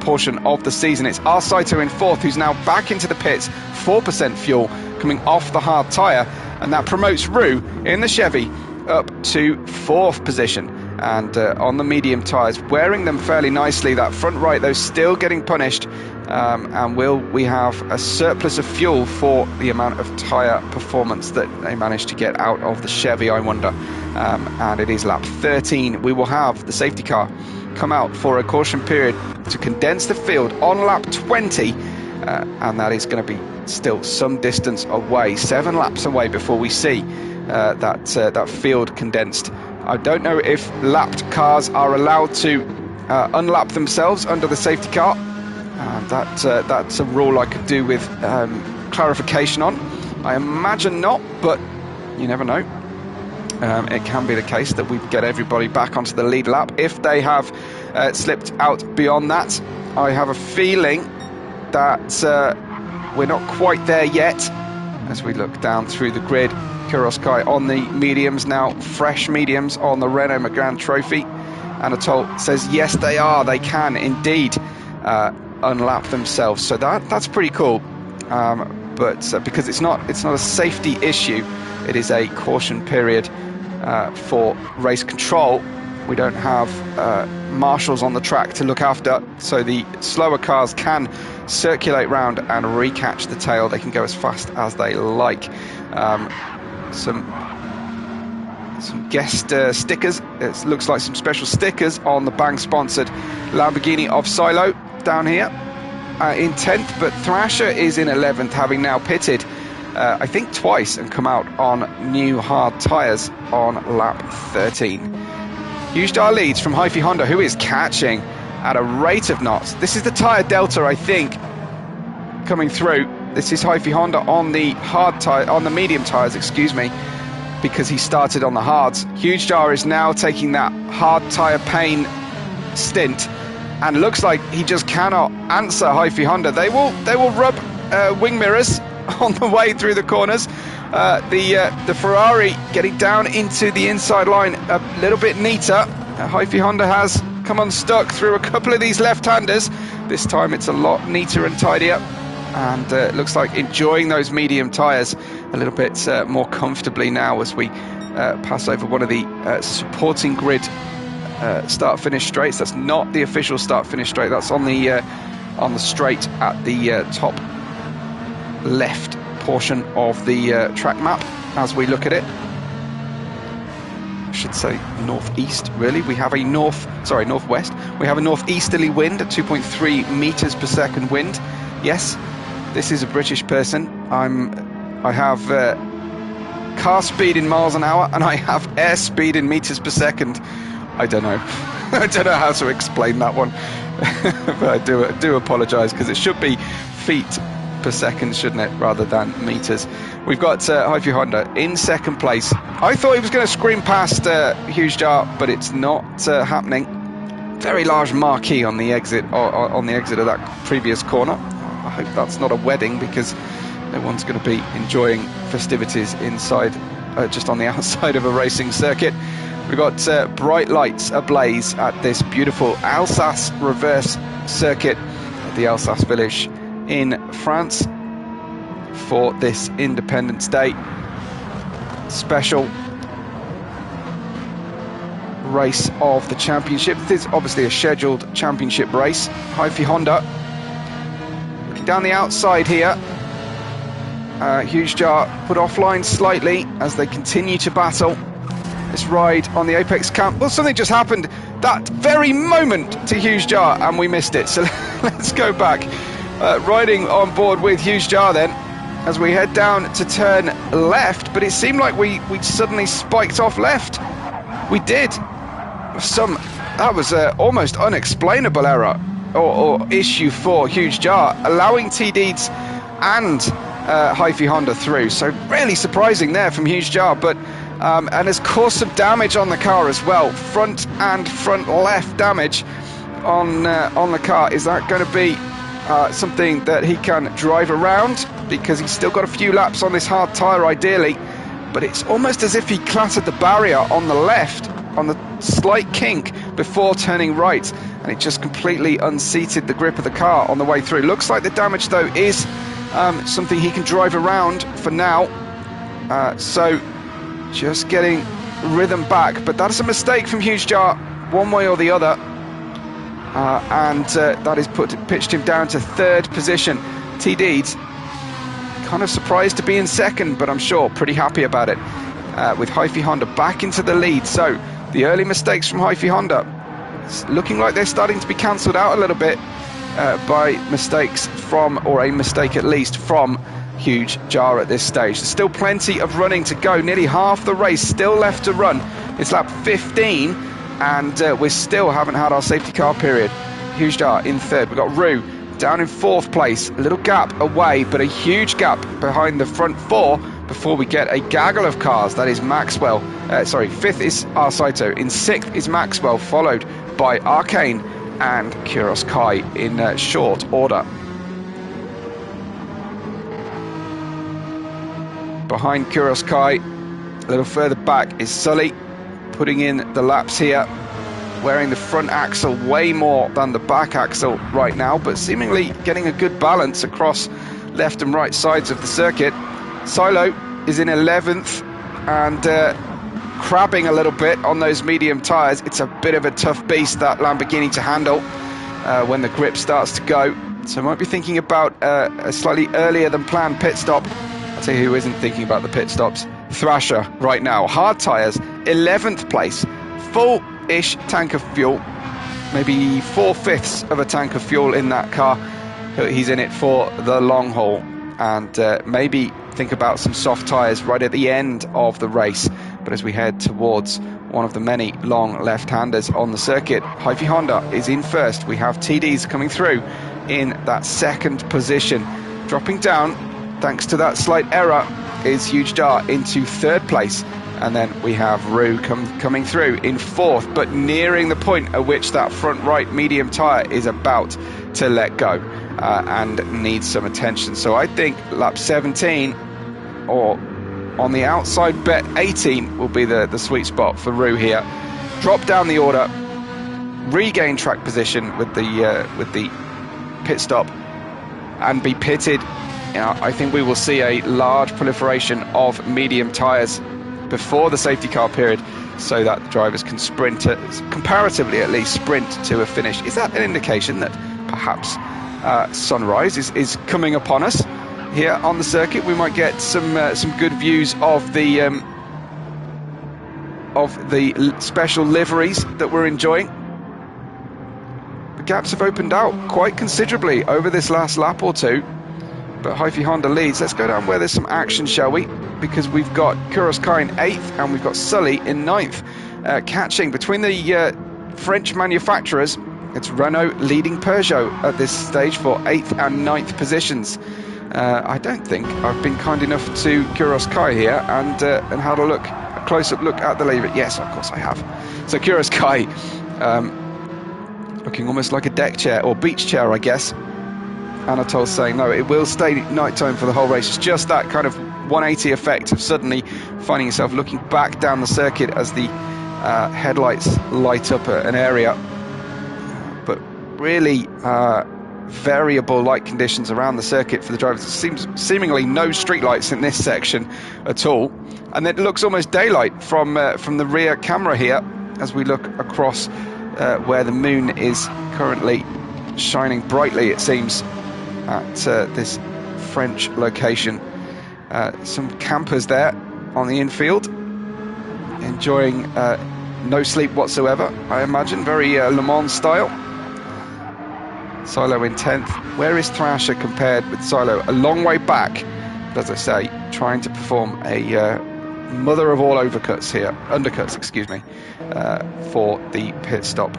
portion of the season. It's Alsace in fourth, who's now back into the pits, 4% fuel coming off the hard tyre, and that promotes Roux in the Chevy up to fourth position, and on the medium tyres, wearing them fairly nicely. That front right, though, still getting punished, and will we have a surplus of fuel for the amount of tyre performance that they managed to get out of the Chevy, I wonder. And it is lap 13. We will have the safety car come out for a caution period to condense the field on lap 20, and that is going to be still some distance away, 7 laps away before we see that field condensed. I don't know if lapped cars are allowed to unlap themselves under the safety car. That's a rule I could do with clarification on. I imagine not, but you never know. It can be the case that we get everybody back onto the lead lap if they have slipped out beyond that. I have a feeling that we're not quite there yet as we look down through the grid. Kuroskai on the mediums now, fresh mediums on the Renault Megane Trophy. Anatole says yes, they are. They can indeed unlap themselves, so that's pretty cool. But because it's not a safety issue, it is a caution period for race control. We don't have marshals on the track to look after, so the slower cars can circulate round and recatch the tail. They can go as fast as they like. Some guest stickers. It looks like some special stickers on the Bang-sponsored Lamborghini of Silo down here in 10th, but Thrasher is in 11th, having now pitted I think twice and come out on new hard tyres on lap 13. Huge Star leads from Hyphy Honda, who is catching at a rate of knots. This is the tyre delta, I think, coming through. This is Hyphy Honda on the hard tyre, on the medium tyres, excuse me, because he started on the hards. Huge Star is now taking that hard tyre pain stint, and looks like he just cannot answer Hyphy Honda. They will rub wing mirrors on the way through the corners. The Ferrari getting down into the inside line a little bit neater. Hyphy Honda has come unstuck through a couple of these left-handers. This time it's a lot neater and tidier, and it looks like enjoying those medium tyres a little bit more comfortably now as we pass over one of the supporting grid start-finish straights. That's not the official start-finish straight. That's on the straight at the top left portion of the track map as we look at it. I should say northeast, really. We have a northwest. We have a northeasterly wind at 2.3 meters per second wind. Yes, this is a British person. I have car speed in miles an hour, and I have air speed in meters per second. I don't know. I don't know how to explain that one, but I do apologise, because it should be feet per second, shouldn't it, rather than meters. We've got Hyphy Honda in second place. I thought he was going to scream past Huge Jar, but it's not happening. Very large marquee on the exit, on the exit of that previous corner. I hope that's not a wedding, because no one's going to be enjoying festivities inside, just on the outside of a racing circuit. We've got bright lights ablaze at this beautiful Alsace reverse circuit at the Alsace village in France for this Independence Day special race of the championship. This is obviously a scheduled championship race. Hyphy Honda looking down the outside here. Huge Jar put offline slightly as they continue to battle this ride on the Apex camp. Well, something just happened that very moment to Huge Jar, and we missed it. So let's go back. Riding on board with Huge Jar then, as we head down to turn left, but it seemed like we suddenly spiked off left. We did. That was almost unexplainable error or issue for Huge Jar, allowing T-Deeds and Hyphy Honda through. So really surprising there from Huge Jar, but and has caused some damage on the car as well. Front and front left damage on the car. Is that going to be something that he can drive around, because he's still got a few laps on this hard tyre ideally, but it's almost as if he clattered the barrier on the left on the slight kink before turning right, and it just completely unseated the grip of the car on the way through. Looks like the damage though is something he can drive around for now, so just getting rhythm back, but that's a mistake from Huge Jar one way or the other. And that has pitched him down to third position. T-Deeds kind of surprised to be in second, but I'm sure pretty happy about it, with Hyphy Honda back into the lead. So the early mistakes from Hyphy Honda, it's looking like they're starting to be cancelled out a little bit by mistakes from, or a mistake at least, from Huge Jar at this stage. There's still plenty of running to go, nearly half the race still left to run. It's lap 15, and we still haven't had our safety car period. Huge Jar in third. We've got Rue down in fourth place, a little gap away, but a huge gap behind the front four before we get a gaggle of cars. That is Maxwell, fifth is Arsaito, in sixth is Maxwell, followed by Arcane and Kuros Kai in short order. Behind Kuros Kai, a little further back, is Sully, putting in the laps here, wearing the front axle way more than the back axle right now, but seemingly getting a good balance across left and right sides of the circuit. Silo is in 11th, and crabbing a little bit on those medium tyres. It's a bit of a tough beast, that Lamborghini, to handle when the grip starts to go. So might be thinking about a slightly earlier than planned pit stop. I'll tell you who isn't thinking about the pit stops. Thrasher right now. Hard tyres, 11th place. Full-ish tank of fuel. Maybe 4/5 of a tank of fuel in that car. He's in it for the long haul. And maybe think about some soft tyres right at the end of the race. But as we head towards one of the many long left-handers on the circuit, Hyundai Honda is in first. We have TDs coming through in that second position. Dropping down, thanks to that slight error, is Huge Jar into third place. And then we have Rue coming through in fourth, but nearing the point at which that front right medium tyre is about to let go and needs some attention. So I think lap 17 or on the outside bet 18 will be the sweet spot for Rue here. Drop down the order, regain track position with the pit stop, and be pitted. I think we will see a large proliferation of medium tyres before the safety car period, so that the drivers can sprint, comparatively at least, sprint to a finish. Is that an indication that perhaps sunrise is coming upon us here on the circuit? We might get some good views of the special liveries that we're enjoying. The gaps have opened out quite considerably over this last lap or two, but Hyundai Honda leads. Let's go down where there's some action, shall we? Because we've got Kurosawa in 8th and we've got Sully in 9th. Catching between the French manufacturers, it's Renault leading Peugeot at this stage for 8th and 9th positions. I don't think I've been kind enough to Kurosawa here and had a close-up look at the lever. Yes, of course I have. So Kurosawa looking almost like a deck chair or beach chair, I guess. Anatol's saying no, it will stay nighttime for the whole race. It's just that kind of 180 effect of suddenly finding yourself looking back down the circuit as the headlights light up an area. But really variable light conditions around the circuit for the drivers. It seems seemingly no street lights in this section at all, and it looks almost daylight from the rear camera here as we look across where the moon is currently shining brightly, it seems, at this French location. Some campers there on the infield enjoying no sleep whatsoever, I imagine, very Le Mans style. Silo in 10th. Where is Thrasher compared with Silo? A long way back, but as I say, trying to perform a mother of all undercuts, excuse me, for the pit stop.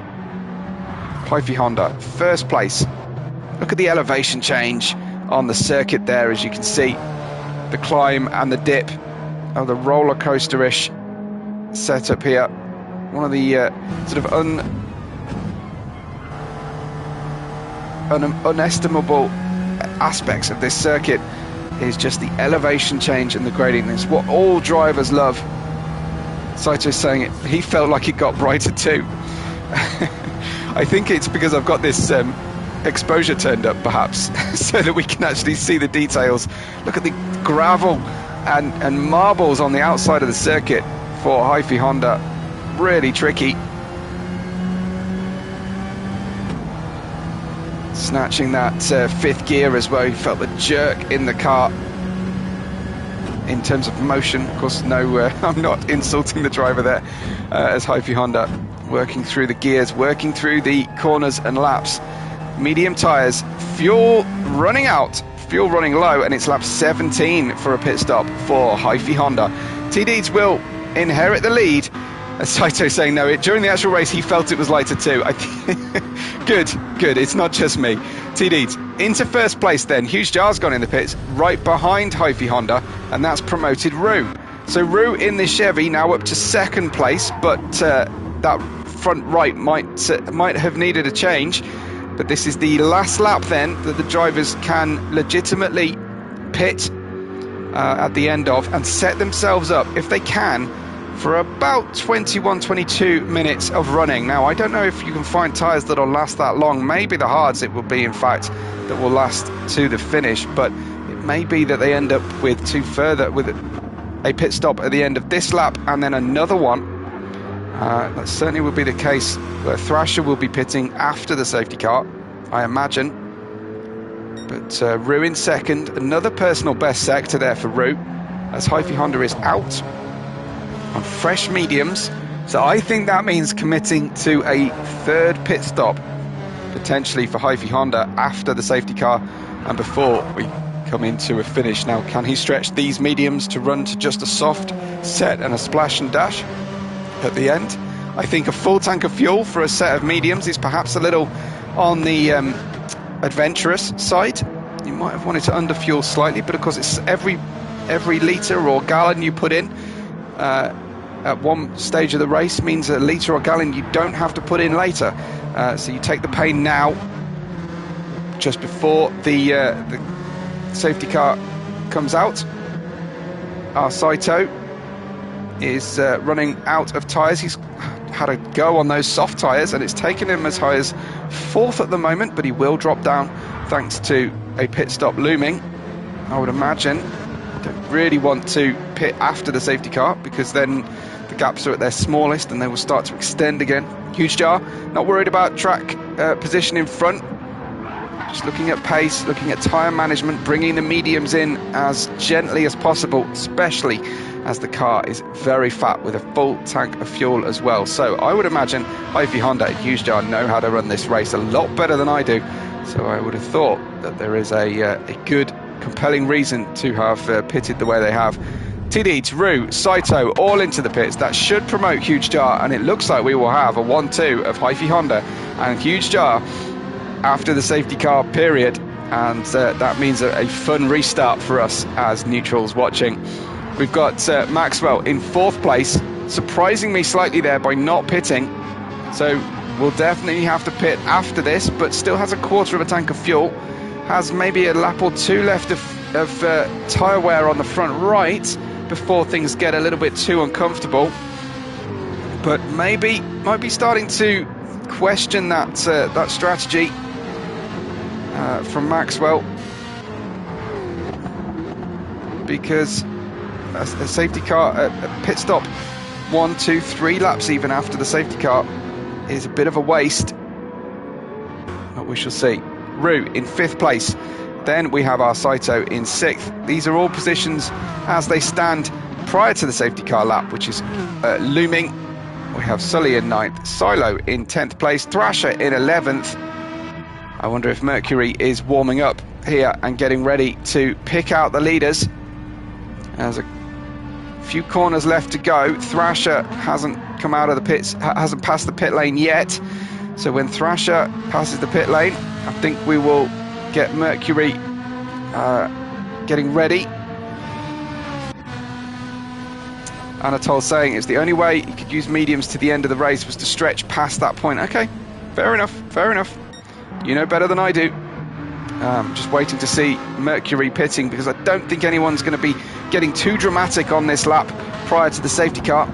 Hyundai Honda, first place. Look at the elevation change on the circuit there, as you can see. The climb and the dip of the roller coaster-ish setup here. One of the sort of unestimable aspects of this circuit is just the elevation change and the grading. It's what all drivers love. Saito's saying it, he felt like it got brighter too. I think it's because I've got this exposure turned up, perhaps, so that we can actually see the details. Look at the gravel and marbles on the outside of the circuit for Hyundai Honda. Really tricky. Snatching that fifth gear as well. You felt the jerk in the car in terms of motion. Of course, no, I'm not insulting the driver there, as Hyundai Honda working through the gears, working through the corners and laps. Medium tyres, fuel running out, fuel running low, and it's lap 17 for a pit stop for Hyundai Honda. TDs will inherit the lead. As Saito saying no, during the actual race he felt it was lighter too. Good, it's not just me. TDs into first place then. Huge Jar's gone in the pits right behind Hyundai Honda, and that's promoted Rue. So Rue in the Chevy now up to second place, but that front right might have needed a change. But this is the last lap then that the drivers can legitimately pit at the end of and set themselves up, if they can, for about 22 minutes of running. Now, I don't know if you can find tyres that'll last that long. Maybe the hards it will be, in fact, that will last to the finish, but it may be that they end up with a pit stop at the end of this lap and then another one. That certainly will be the case where Thrasher will be pitting after the safety car, I imagine. But Roux in second, another personal best sector there for Roux, as Hyphy Honda is out on fresh mediums. So I think that means committing to a third pit stop, potentially for Hyphy Honda after the safety car and before we come into a finish. Now, can he stretch these mediums to run to just a soft set and a splash and dash at the end? I think a full tank of fuel for a set of mediums is perhaps a little on the adventurous side. You might have wanted to underfuel slightly, but of course it's every litre or gallon you put in at one stage of the race means a litre or gallon you don't have to put in later. So you take the pain now, just before the safety car comes out. Our Saito is running out of tyres. He's had a go on those soft tyres and it's taken him as high as 4th at the moment, but he will drop down thanks to a pit stop looming. I would imagine don't really want to pit after the safety car because then the gaps are at their smallest and they will start to extend again. Huge Jar, not worried about track position in front, just looking at pace, looking at tyre management, bringing the mediums in as gently as possible, especially as the car is very fat with a full tank of fuel as well. So I would imagine Hyphy Honda and Huge Jar know how to run this race a lot better than I do. So I would have thought that there is a good, compelling reason to have pitted the way they have. TD, Roux, Saito, all into the pits. That should promote Huge Jar, and it looks like we will have a 1-2 of Hyphy Honda and Huge Jar after the safety car period, and that means a fun restart for us as neutrals watching. We've got Maxwell in 4th place, surprising me slightly there by not pitting, so we'll definitely have to pit after this, but still has a quarter of a tank of fuel, has maybe a lap or two left of tyre wear on the front right before things get a little bit too uncomfortable, but might be starting to question that strategy from Maxwell, because a safety car, a pit stop 1, 2, 3 laps even after the safety car is a bit of a waste, but we shall see. Roux in 5th place, then we have our Saito in 6th. These are all positions as they stand prior to the safety car lap, which is looming. We have Sully in 9th, Silo in 10th place, Thrasher in 11th. I wonder if Mercury is warming up here and getting ready to pick out the leaders. There's a few corners left to go. Thrasher hasn't come out of the pits, hasn't passed the pit lane yet. So when Thrasher passes the pit lane, I think we will get Mercury getting ready. Anatol saying it's the only way he could use mediums to the end of the race was to stretch past that point. Okay, fair enough. You know better than I do. Just waiting to see Mercury pitting, because I don't think anyone's going to be getting too dramatic on this lap prior to the safety car.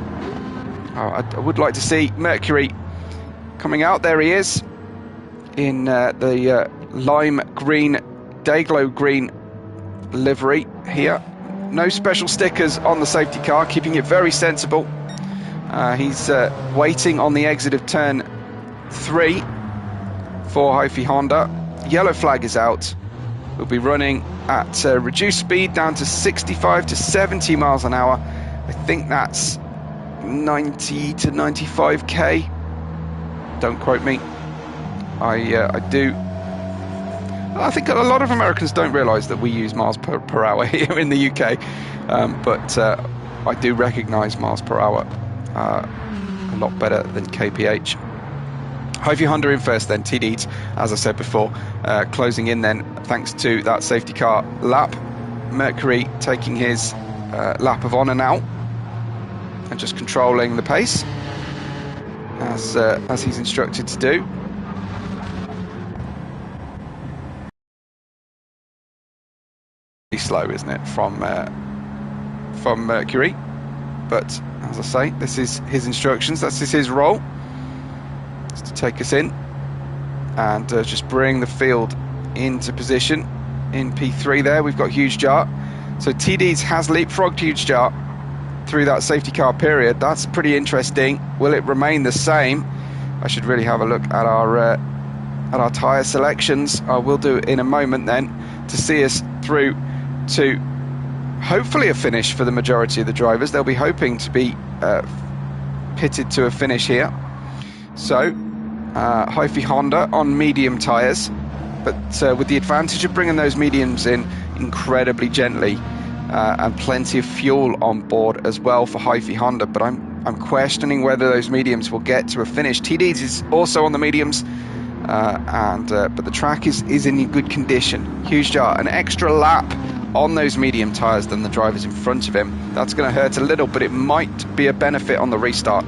I would like to see Mercury coming out. There he is in the lime green, Dayglow green livery here. No special stickers on the safety car, keeping it very sensible. He's waiting on the exit of turn 3 for Hyphy Honda. Yellow flag is out. We'll be running at reduced speed down to 65 to 70 miles an hour. I think that's 90 to 95k. Don't quote me. I think a lot of Americans don't realise that we use miles per hour here in the UK, but I do recognise miles per hour a lot better than kph. Hyphy Honda in first, then TD, as I said before, closing in then thanks to that safety car lap. Mercury taking his lap of honour now and just controlling the pace as he's instructed to do. Slow, isn't it, from Mercury? But as I say, this is his instructions. This is his role, is to take us in and just bring the field into position in P3. There we've got Huge Jar. So TD's has leapfrogged Huge Jar through that safety car period. That's pretty interesting. Will it remain the same? I should really have a look at our tyre selections. I will do it in a moment then, to see us through to hopefully a finish for the majority of the drivers. They'll be hoping to be pitted to a finish here. So Hyphy Honda on medium tyres, but with the advantage of bringing those mediums in incredibly gently, and plenty of fuel on board as well for Hyphy Honda. But I'm questioning whether those mediums will get to a finish. TD's is also on the mediums, but the track is in good condition. Huge jar, an extra lap on those medium tyres than the drivers in front of him. That's going to hurt a little, but it might be a benefit on the restart.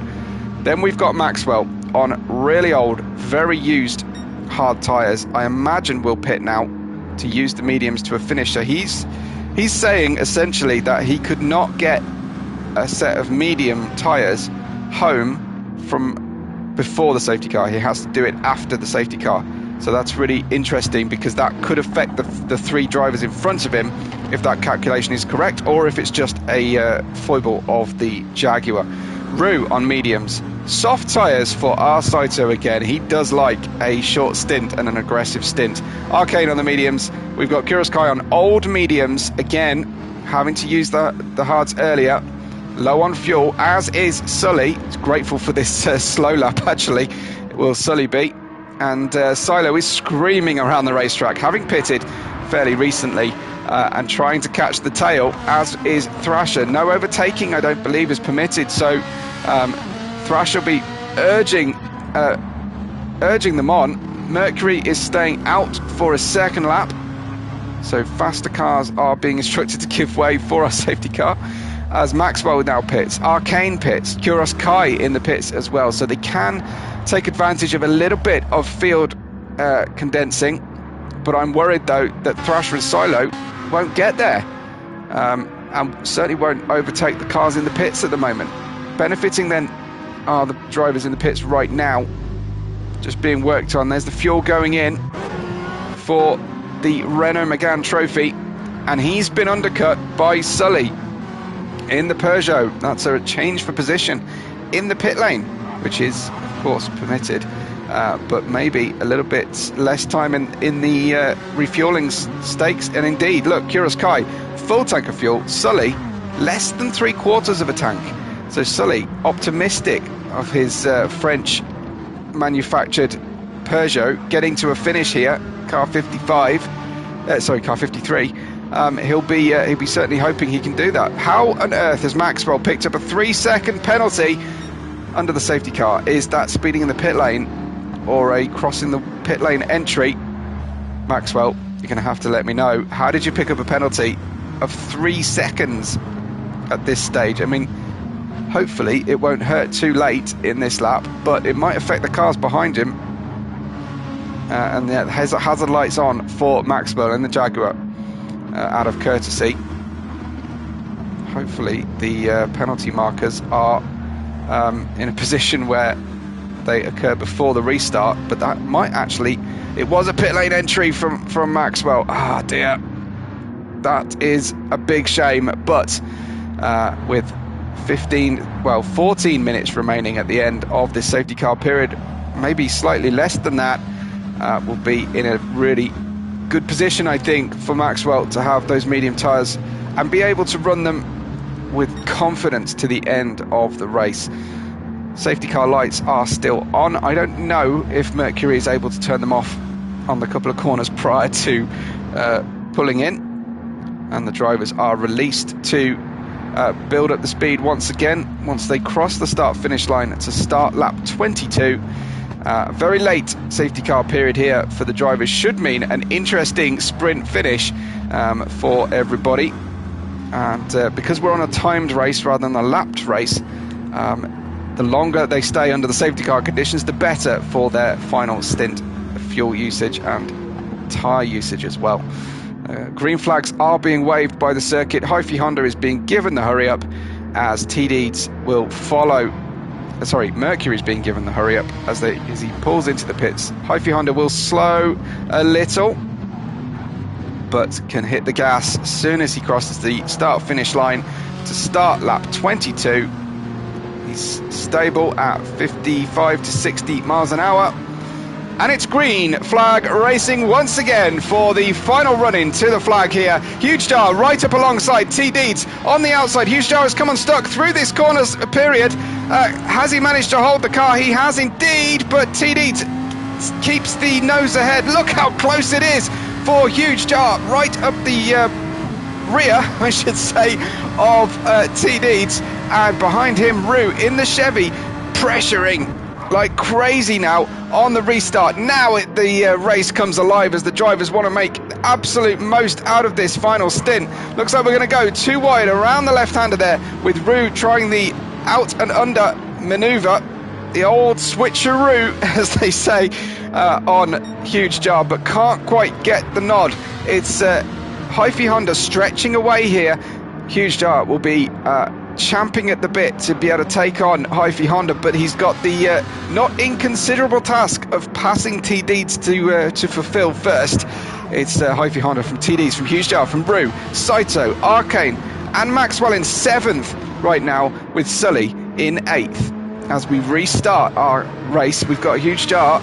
Then we've got Maxwell on really old, very used hard tyres. I imagine will pit now to use the mediums to a finish. So he's saying essentially that he could not get a set of medium tyres home from before the safety car. He has to do it after the safety car. So that's really interesting, because that could affect the three drivers in front of him, if that calculation is correct, or if it's just a foible of the Jaguar. Rue on mediums. Soft tyres for Alsace again. He does like a short stint and an aggressive stint. Arcane on the mediums. We've got Kuroskai on old mediums, again having to use the hards earlier. Low on fuel, as is Sully. He's grateful for this slow lap, actually. Will Sully be? And Silo is screaming around the racetrack, having pitted fairly recently, and trying to catch the tail, as is Thrasher. No overtaking, I don't believe, is permitted, so Thrasher will be urging them on. Mercury is staying out for a second lap, so faster cars are being instructed to give way for our safety car, as Maxwell now pits. Arcane pits. Kuroskai in the pits as well, so they can take advantage of a little bit of field condensing, but I'm worried though that Thrasher and Silo won't get there, and certainly won't overtake the cars in the pits at the moment. Benefiting then are the drivers in the pits right now, just being worked on. There's the fuel going in for the Renault Megane Trophy, and he's been undercut by Sully in the Peugeot. That's a change for position in the pit lane, which is of course permitted, but maybe a little bit less time in the refueling stakes. And indeed, look, Kuroskai full tank of fuel, Sully less than 3/4 of a tank. So Sully optimistic of his French manufactured Peugeot getting to a finish here. Car 55, car 53. He'll be certainly hoping he can do that. How on earth has Maxwell picked up a 3-second penalty under the safety car? Is that speeding in the pit lane or a crossing the pit lane entry? Maxwell, you're going to have to let me know. How did you pick up a penalty of 3 seconds at this stage? I mean, hopefully it won't hurt too late in this lap, but it might affect the cars behind him. And the hazard lights on for Maxwell and the Jaguar, out of courtesy. Hopefully the penalty markers are in a position where they occur before the restart, but that might actually... It was a pit lane entry from Maxwell. Ah, dear. That is a big shame, but with 14 minutes remaining at the end of this safety car period, maybe slightly less than that, will be in a really good position, I think, for Maxwell to have those medium tyres and be able to run them with confidence to the end of the race. Safety car lights are still on. I don't know if Mercury is able to turn them off on the couple of corners prior to pulling in, and the drivers are released to build up the speed once again once they cross the start-finish line to start lap 22. Very late safety car period here for the drivers should mean an interesting sprint finish for everybody, and because we're on a timed race rather than a lapped race, the longer they stay under the safety car conditions, the better for their final stint of fuel usage and tyre usage as well. Green flags are being waved by the circuit. Hyphy Honda is being given the hurry up as TD's will follow. Mercury's being given the hurry up as he pulls into the pits. Hyphy Honda will slow a little, but can hit the gas as soon as he crosses the start-finish line. to start lap 22. He's stable at 55 to 60 miles an hour. And it's green flag racing once again for the final run-in to the flag here. Huge Jar right up alongside T Deeds on the outside. Huge Jar has come unstuck through this corners period. Has he managed to hold the car? He has indeed, but T Deeds keeps the nose ahead. Look how close it is for Huge Jar right up the rear, I should say, of T Deeds, and behind him Rue in the Chevy, pressuring like crazy now on the restart. Now the race comes alive as the drivers want to make absolute most out of this final stint. Looks like we're going to go too wide around the left-hander there, with Rue trying the out and under maneuver, the old switcheroo as they say on Huge Jar, but can't quite get the nod. It's Hyphy Honda stretching away here. Huge Jar will be champing at the bit to be able to take on Hyphy Honda, but he's got the not inconsiderable task of passing T Deeds to fulfill first. It's Hyphy Honda from T Deeds, from Huge Jar, from Rue, Saito, Arcane and Maxwell in 7th right now, with Sully in 8th. As we restart our race, we've got a Huge Jar,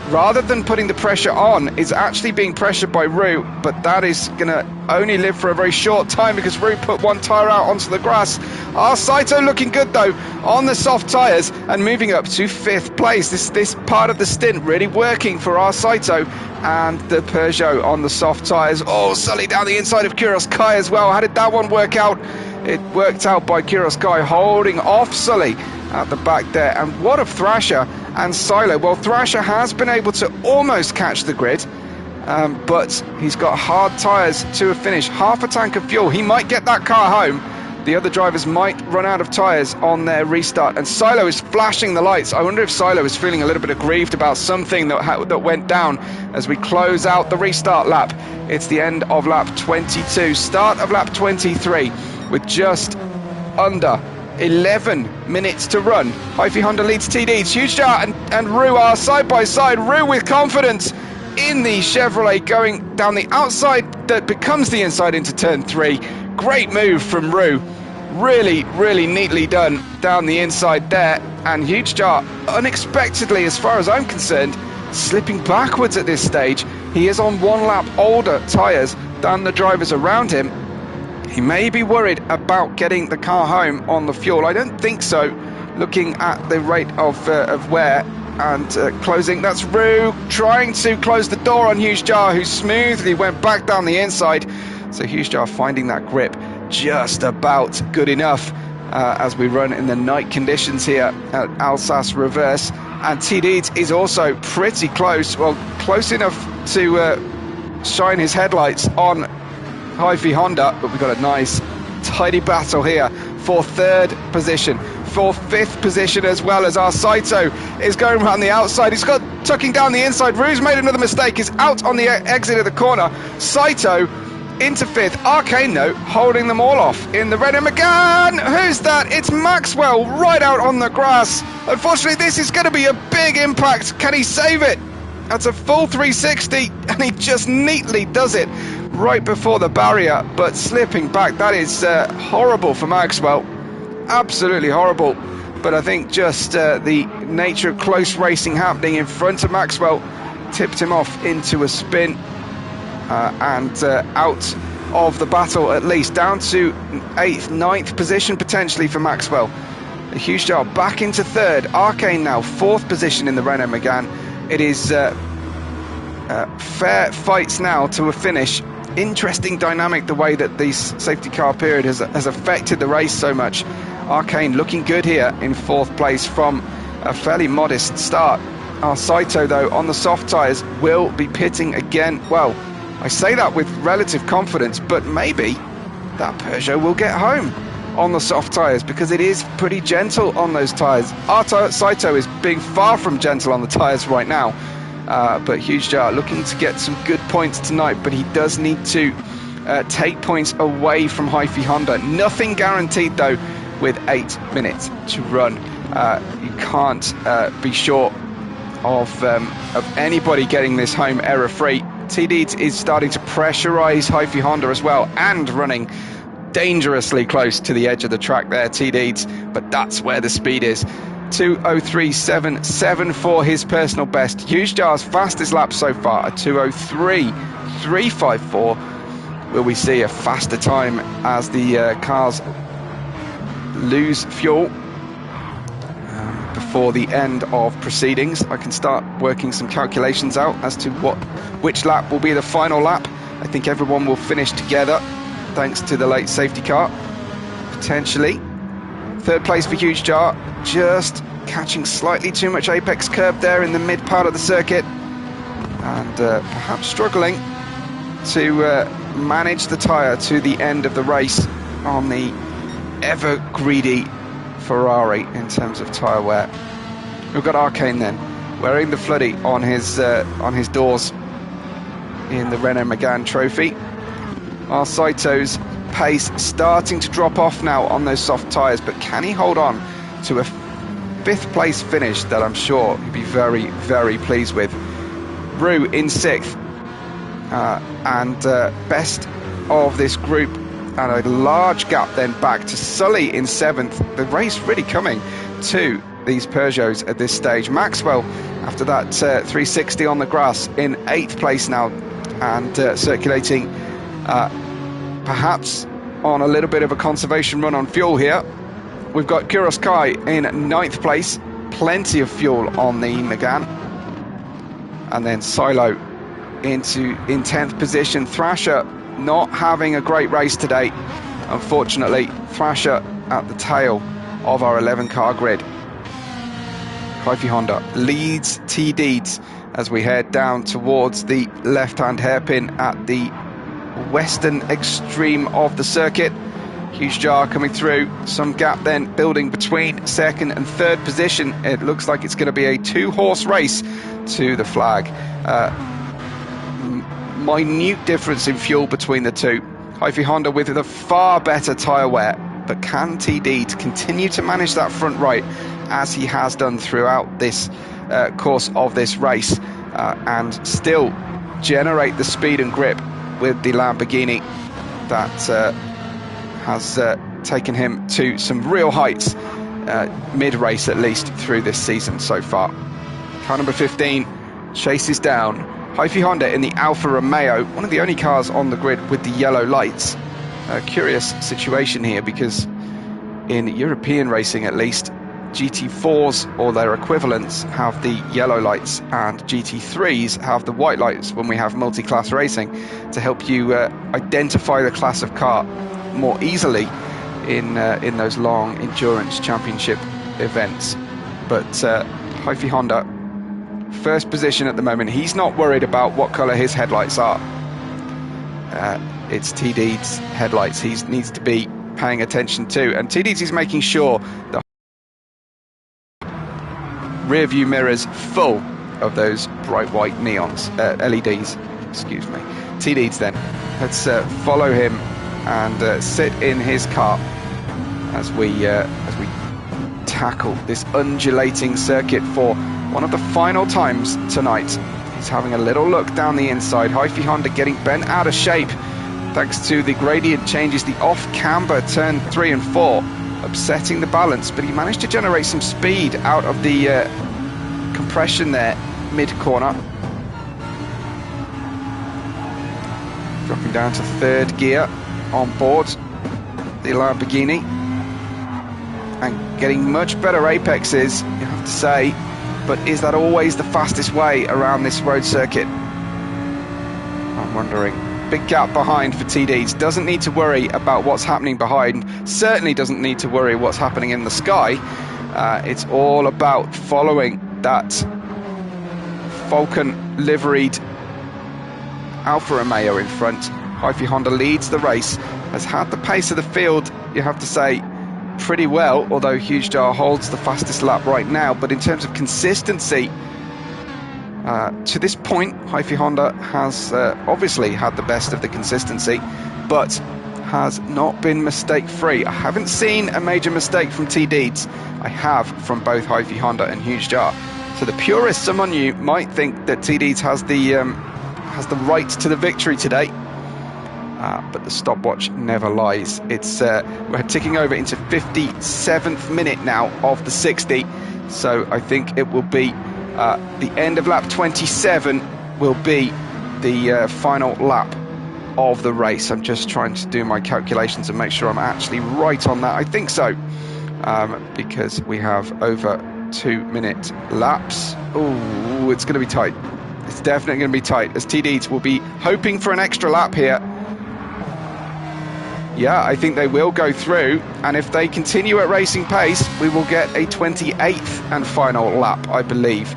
rather than putting the pressure on, is actually being pressured by Rue, but that is going to only live for a very short time because Rue put one tyre out onto the grass. Our Saito looking good though on the soft tyres and moving up to 5th place. This part of the stint really working for our Saito, and the Peugeot on the soft tyres. Oh, Sully down the inside of Kuros Kai as well. How did that one work out? It worked out by Kuros Kai holding off Sully at the back there. And what of Thrasher and Silo? Well, Thrasher has been able to almost catch the grid, but he's got hard tyres to a finish. Half a tank of fuel. He might get that car home. The other drivers might run out of tyres on their restart, and Silo is flashing the lights. I wonder if Silo is feeling a little bit aggrieved about something that went down as we close out the restart lap. It's the end of lap 22, start of lap 23, with just under 11 minutes to run. Hyphy Honda leads T Deeds. Huge Jar and Rue are side by side. Rue with confidence in the Chevrolet, going down the outside that becomes the inside into turn 3. Great move from Rue. Really, really neatly done down the inside there. And Huge Jar, unexpectedly as far as I'm concerned, slipping backwards at this stage. He is on 1 lap older tyres than the drivers around him. He may be worried about getting the car home on the fuel. I don't think so, looking at the rate of wear and closing. That's Rue trying to close the door on Huge Jar, who smoothly went back down the inside. So Huge Jar finding that grip just about good enough as we run in the night conditions here at Alsace Reverse. And T Deeds is also pretty close, well, close enough to shine his headlights on Hyphy Honda, but we've got a nice tidy battle here for 3rd position, for 5th position, as well as our Saito is going around the outside. He's got tucking down the inside. Rue's made another mistake, is out on the exit of the corner. Saito into 5th. Arcane though holding them all off in the Renault Megane. Who's that? It's Maxwell right out on the grass. Unfortunately, this is going to be a big impact. Can he save it? That's a full 360, and he just neatly does it right before the barrier, but slipping back. That is horrible for Maxwell, absolutely horrible. But I think just the nature of close racing happening in front of Maxwell tipped him off into a spin and out of the battle, at least down to 8th, 9th position potentially for Maxwell. A Huge Jar back into 3rd. Arcane now 4th position in the Renault Megane. It is fair fights now to a finish. Interesting dynamic, the way that the safety car period has affected the race so much. Arcane looking good here in 4th place from a fairly modest start. Our Saito though on the soft tyres will be pitting again. Well, I say that with relative confidence, but maybe that Peugeot will get home on the soft tyres, because it is pretty gentle on those tyres. Our Saito is being far from gentle on the tyres right now. But Huge Jar looking to get some good points tonight, but he does need to take points away from Hyphy Honda. Nothing guaranteed though with 8 minutes to run. You can't be sure of anybody getting this home error free. T Deeds is starting to pressurise Hyphy Honda as well, and running dangerously close to the edge of the track there, T-Deeds, but that's where the speed is. 2:03.77 for his personal best. Huge Jar's fastest lap so far, a 2:03.354. Will we see a faster time as the cars lose fuel before the end of proceedings? I can start working some calculations out as to which lap will be the final lap. I think everyone will finish together thanks to the late safety car, potentially. Third place for Huge Jar, just catching slightly too much apex curb there in the mid part of the circuit, and perhaps struggling to manage the tyre to the end of the race on the ever greedy Ferrari in terms of tyre wear. We've got Arcane then, wearing the floodie on his doors in the Renault Megane Trophy. While Saito's pace starting to drop off now on those soft tyres, but can he hold on to a 5th place finish that I'm sure he'd be very, very pleased with? Roux in 6th, and best of this group, and a large gap then back to Sully in 7th. The race really coming to these Peugeots at this stage. Maxwell, after that 360 on the grass, in 8th place now, and circulating perhaps on a little bit of a conservation run on fuel here. We've got Kuros Kai in 9th place, plenty of fuel on the Megane, and then Silo in 10th position. Thrasher not having a great race today, unfortunately. Thrasher at the tail of our 11 car grid. Hyphy Honda leads T-Deeds as we head down towards the left-hand hairpin at the western extreme of the circuit. Huge Jar coming through, some gap then building between 2nd and 3rd position. It looks like it's going to be a 2-horse race to the flag. Minute difference in fuel between the two. Hyphy Honda with the far better tyre wear, but can T-Deeds continue to manage that front right as he has done throughout this course of this race, and still generate the speed and grip with the Lamborghini that has taken him to some real heights mid-race, at least through this season so far. Car number 15 chases down Hyphy Honda in the Alfa Romeo, one of the only cars on the grid with the yellow lights. A curious situation here, because in European racing at least, GT4s or their equivalents have the yellow lights, and GT3s have the white lights when we have multi-class racing, to help you identify the class of car more easily in those long endurance championship events. But Hyphy Honda, first position at the moment. He's not worried about what colour his headlights are. It's T-Deeds' headlights he needs to be paying attention to, and T-Deeds is making sure the rear view mirrors full of those bright white neons, LEDs, excuse me. T-Deeds then, let's follow him and sit in his car as we tackle this undulating circuit for one of the final times tonight. He's having a little look down the inside. Hyphy Honda getting bent out of shape thanks to the gradient changes, the off-camber turn 3 and 4, upsetting the balance, but he managed to generate some speed out of the compression there mid-corner. Dropping down to 3rd gear on board the Lamborghini, and getting much better apexes, you have to say, but is that always the fastest way around this road circuit? I'm wondering. Big gap behind for T-Deeds. Doesn't need to worry about what's happening behind. Certainly doesn't need to worry what's happening in the sky. It's all about following that Falcon liveried Alfa Romeo in front. Hyphy Honda leads the race, has had the pace of the field, you have to say, pretty well, although Huge Jar holds the fastest lap right now. But in terms of consistency, to this point, Hyphy Honda has obviously had the best of the consistency, but has not been mistake-free. I haven't seen a major mistake from T-Deeds. I have from both Hyphy Honda and Huge Jar. So the purists among you might think that T-Deeds has the right to the victory today. but the stopwatch never lies. We're ticking over into 57th minute now of the 60, so I think it will be the end of lap 27 will be the final lap of the race. I'm just trying to do my calculations and make sure I'm actually right on that. I think so, because we have over 2-minute laps. Oh, it's going to be tight. It's definitely going to be tight, as TDs will be hoping for an extra lap here. Yeah, I think they will go through, and if they continue at racing pace, we will get a 28th and final lap, I believe.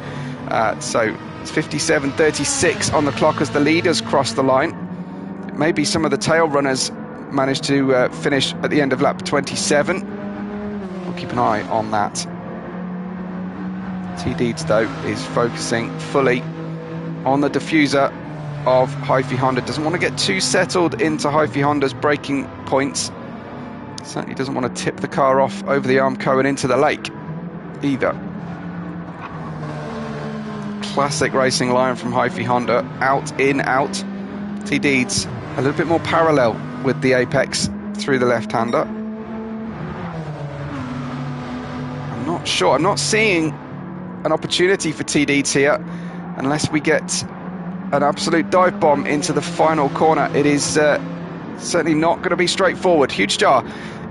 So it's 57.36 on the clock as the leaders cross the line. Maybe some of the tail runners manage to finish at the end of lap 27. We'll keep an eye on that. T-Deeds, though, is focusing fully on the diffuser of Hyphy Honda. Doesn't want to get too settled into Hyphy Honda's braking points. Certainly doesn't want to tip the car off over the Armco and into the lake either. Classic racing line from Hyphy Honda. Out, in, out. T-Deeds a little bit more parallel with the apex through the left-hander. I'm not sure. I'm not seeing an opportunity for T-Deeds here unless we get an absolute dive bomb into the final corner. It is certainly not going to be straightforward. Huge Jar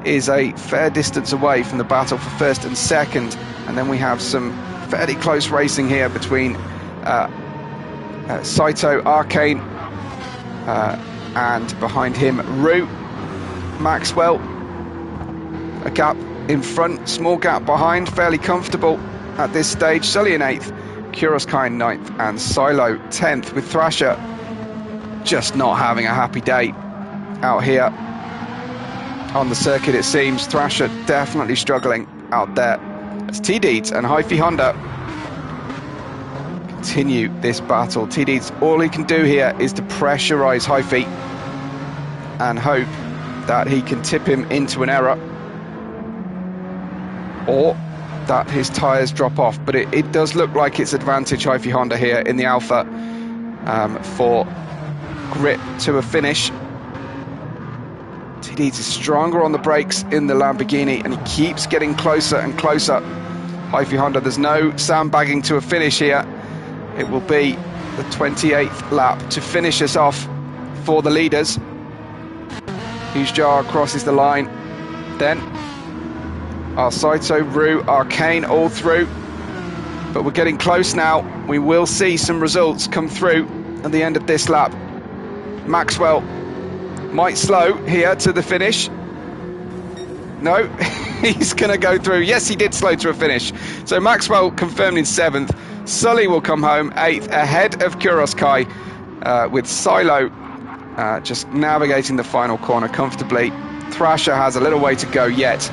is a fair distance away from the battle for first and second, and then we have some fairly close racing here between Saito, Arcane, and behind him Rue, Maxwell, a gap in front, small gap behind, fairly comfortable at this stage. Sully in 8th, Kuroskine 9th, and Silo 10th, with Thrasher just not having a happy day out here on the circuit, it seems. Thrasher definitely struggling out there as T-Deeds and Hyphy Honda continue this battle. T-Deeds, all he can do here is to pressurize Hyphy and hope that he can tip him into an error or that his tyres drop off, but it does look like it's advantage Hyphy Honda here in the Alpha for grip to a finish. T-Deeds is stronger on the brakes in the Lamborghini, and he keeps getting closer and closer. Hyphy Honda, there's no sandbagging to a finish here. It will be the 28th lap to finish us off for the leaders. Huge Jar crosses the line, then Saito, Rue, Arcane all through, but we're getting close now. We will see some results come through at the end of this lap. Maxwell might slow here to the finish. No, he's going to go through. Yes, he did slow to a finish. So Maxwell confirmed in 7th. Sully will come home 8th, ahead of Kuroskai, with Silo just navigating the final corner comfortably. Thrasher has a little way to go yet,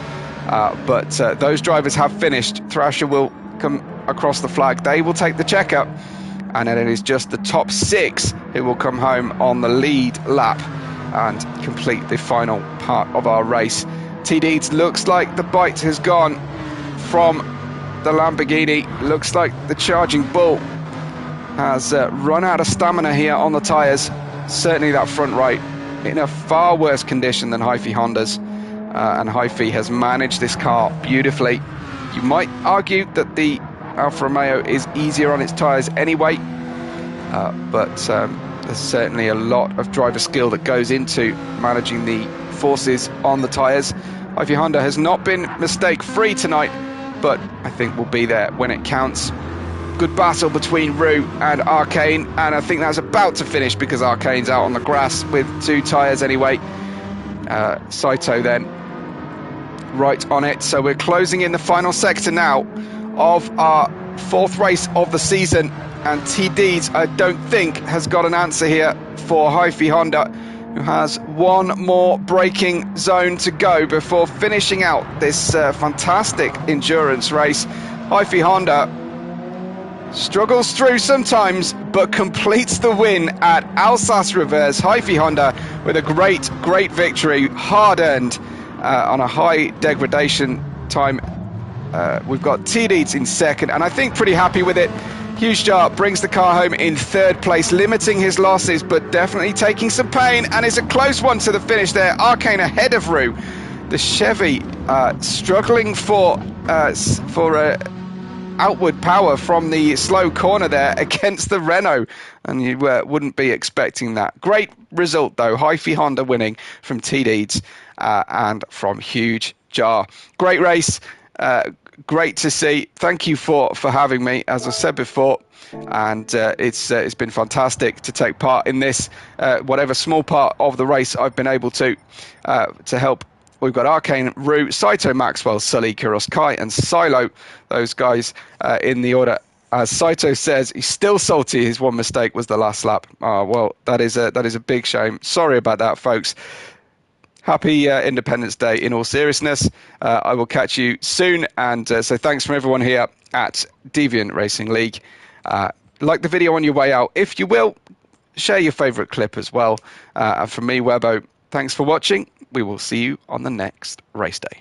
but those drivers have finished. Thrasher will come across the flag. They will take the checkup, and then it is just the top 6 who will come home on the lead lap and complete the final part of our race. T-Deeds, looks like the bite has gone from the Lamborghini. Looks like the Charging Bull has run out of stamina here on the tyres. Certainly that front right in a far worse condition than Hyphy Honda's, and Hyphy has managed this car beautifully. You might argue that the Alfa Romeo is easier on its tyres anyway, but there's certainly a lot of driver skill that goes into managing the forces on the tyres. Hyphy Honda has not been mistake-free tonight, but I think we'll be there when it counts. Good battle between Rue and Arcane, and I think that's about to finish because Arcane's out on the grass with 2 tyres anyway. Saito then right on it. So we're closing in the final sector now of our 4th race of the season, and T-Deeds, I don't think, has got an answer here for Hyphy Honda, who has one more braking zone to go before finishing out this fantastic endurance race. Hyphy Honda struggles through sometimes, but completes the win at Alsace Reverse. Hyphy Honda with a great victory, hard-earned on a high degradation time. We've got T-Deeds in 2nd, and I think pretty happy with it. Huge Jar brings the car home in third place, limiting his losses, but definitely taking some pain, and it's a close one to the finish there. Arcane ahead of Rue. The Chevy struggling for outward power from the slow corner there against the Renault, and you wouldn't be expecting that. Great result though, Hyphy Honda winning from T Deeds and from Huge Jar. Great race. Great to see. Thank you for having me, as I said before, and it's been fantastic to take part in this, whatever small part of the race I've been able to help. We've got Arcane, Rue, Saito, Maxwell, Sully, Kuros, Kai, and Silo. Those guys in the order. As Saito says, he's still salty. His one mistake was the last lap. Oh, well, that is a big shame. Sorry about that, folks. Happy Independence Day in all seriousness. I will catch you soon. And so thanks from everyone here at Deviant Racing League. Like the video on your way out. If you will, share your favourite clip as well. And from me, Webbo, thanks for watching. We will see you on the next race day.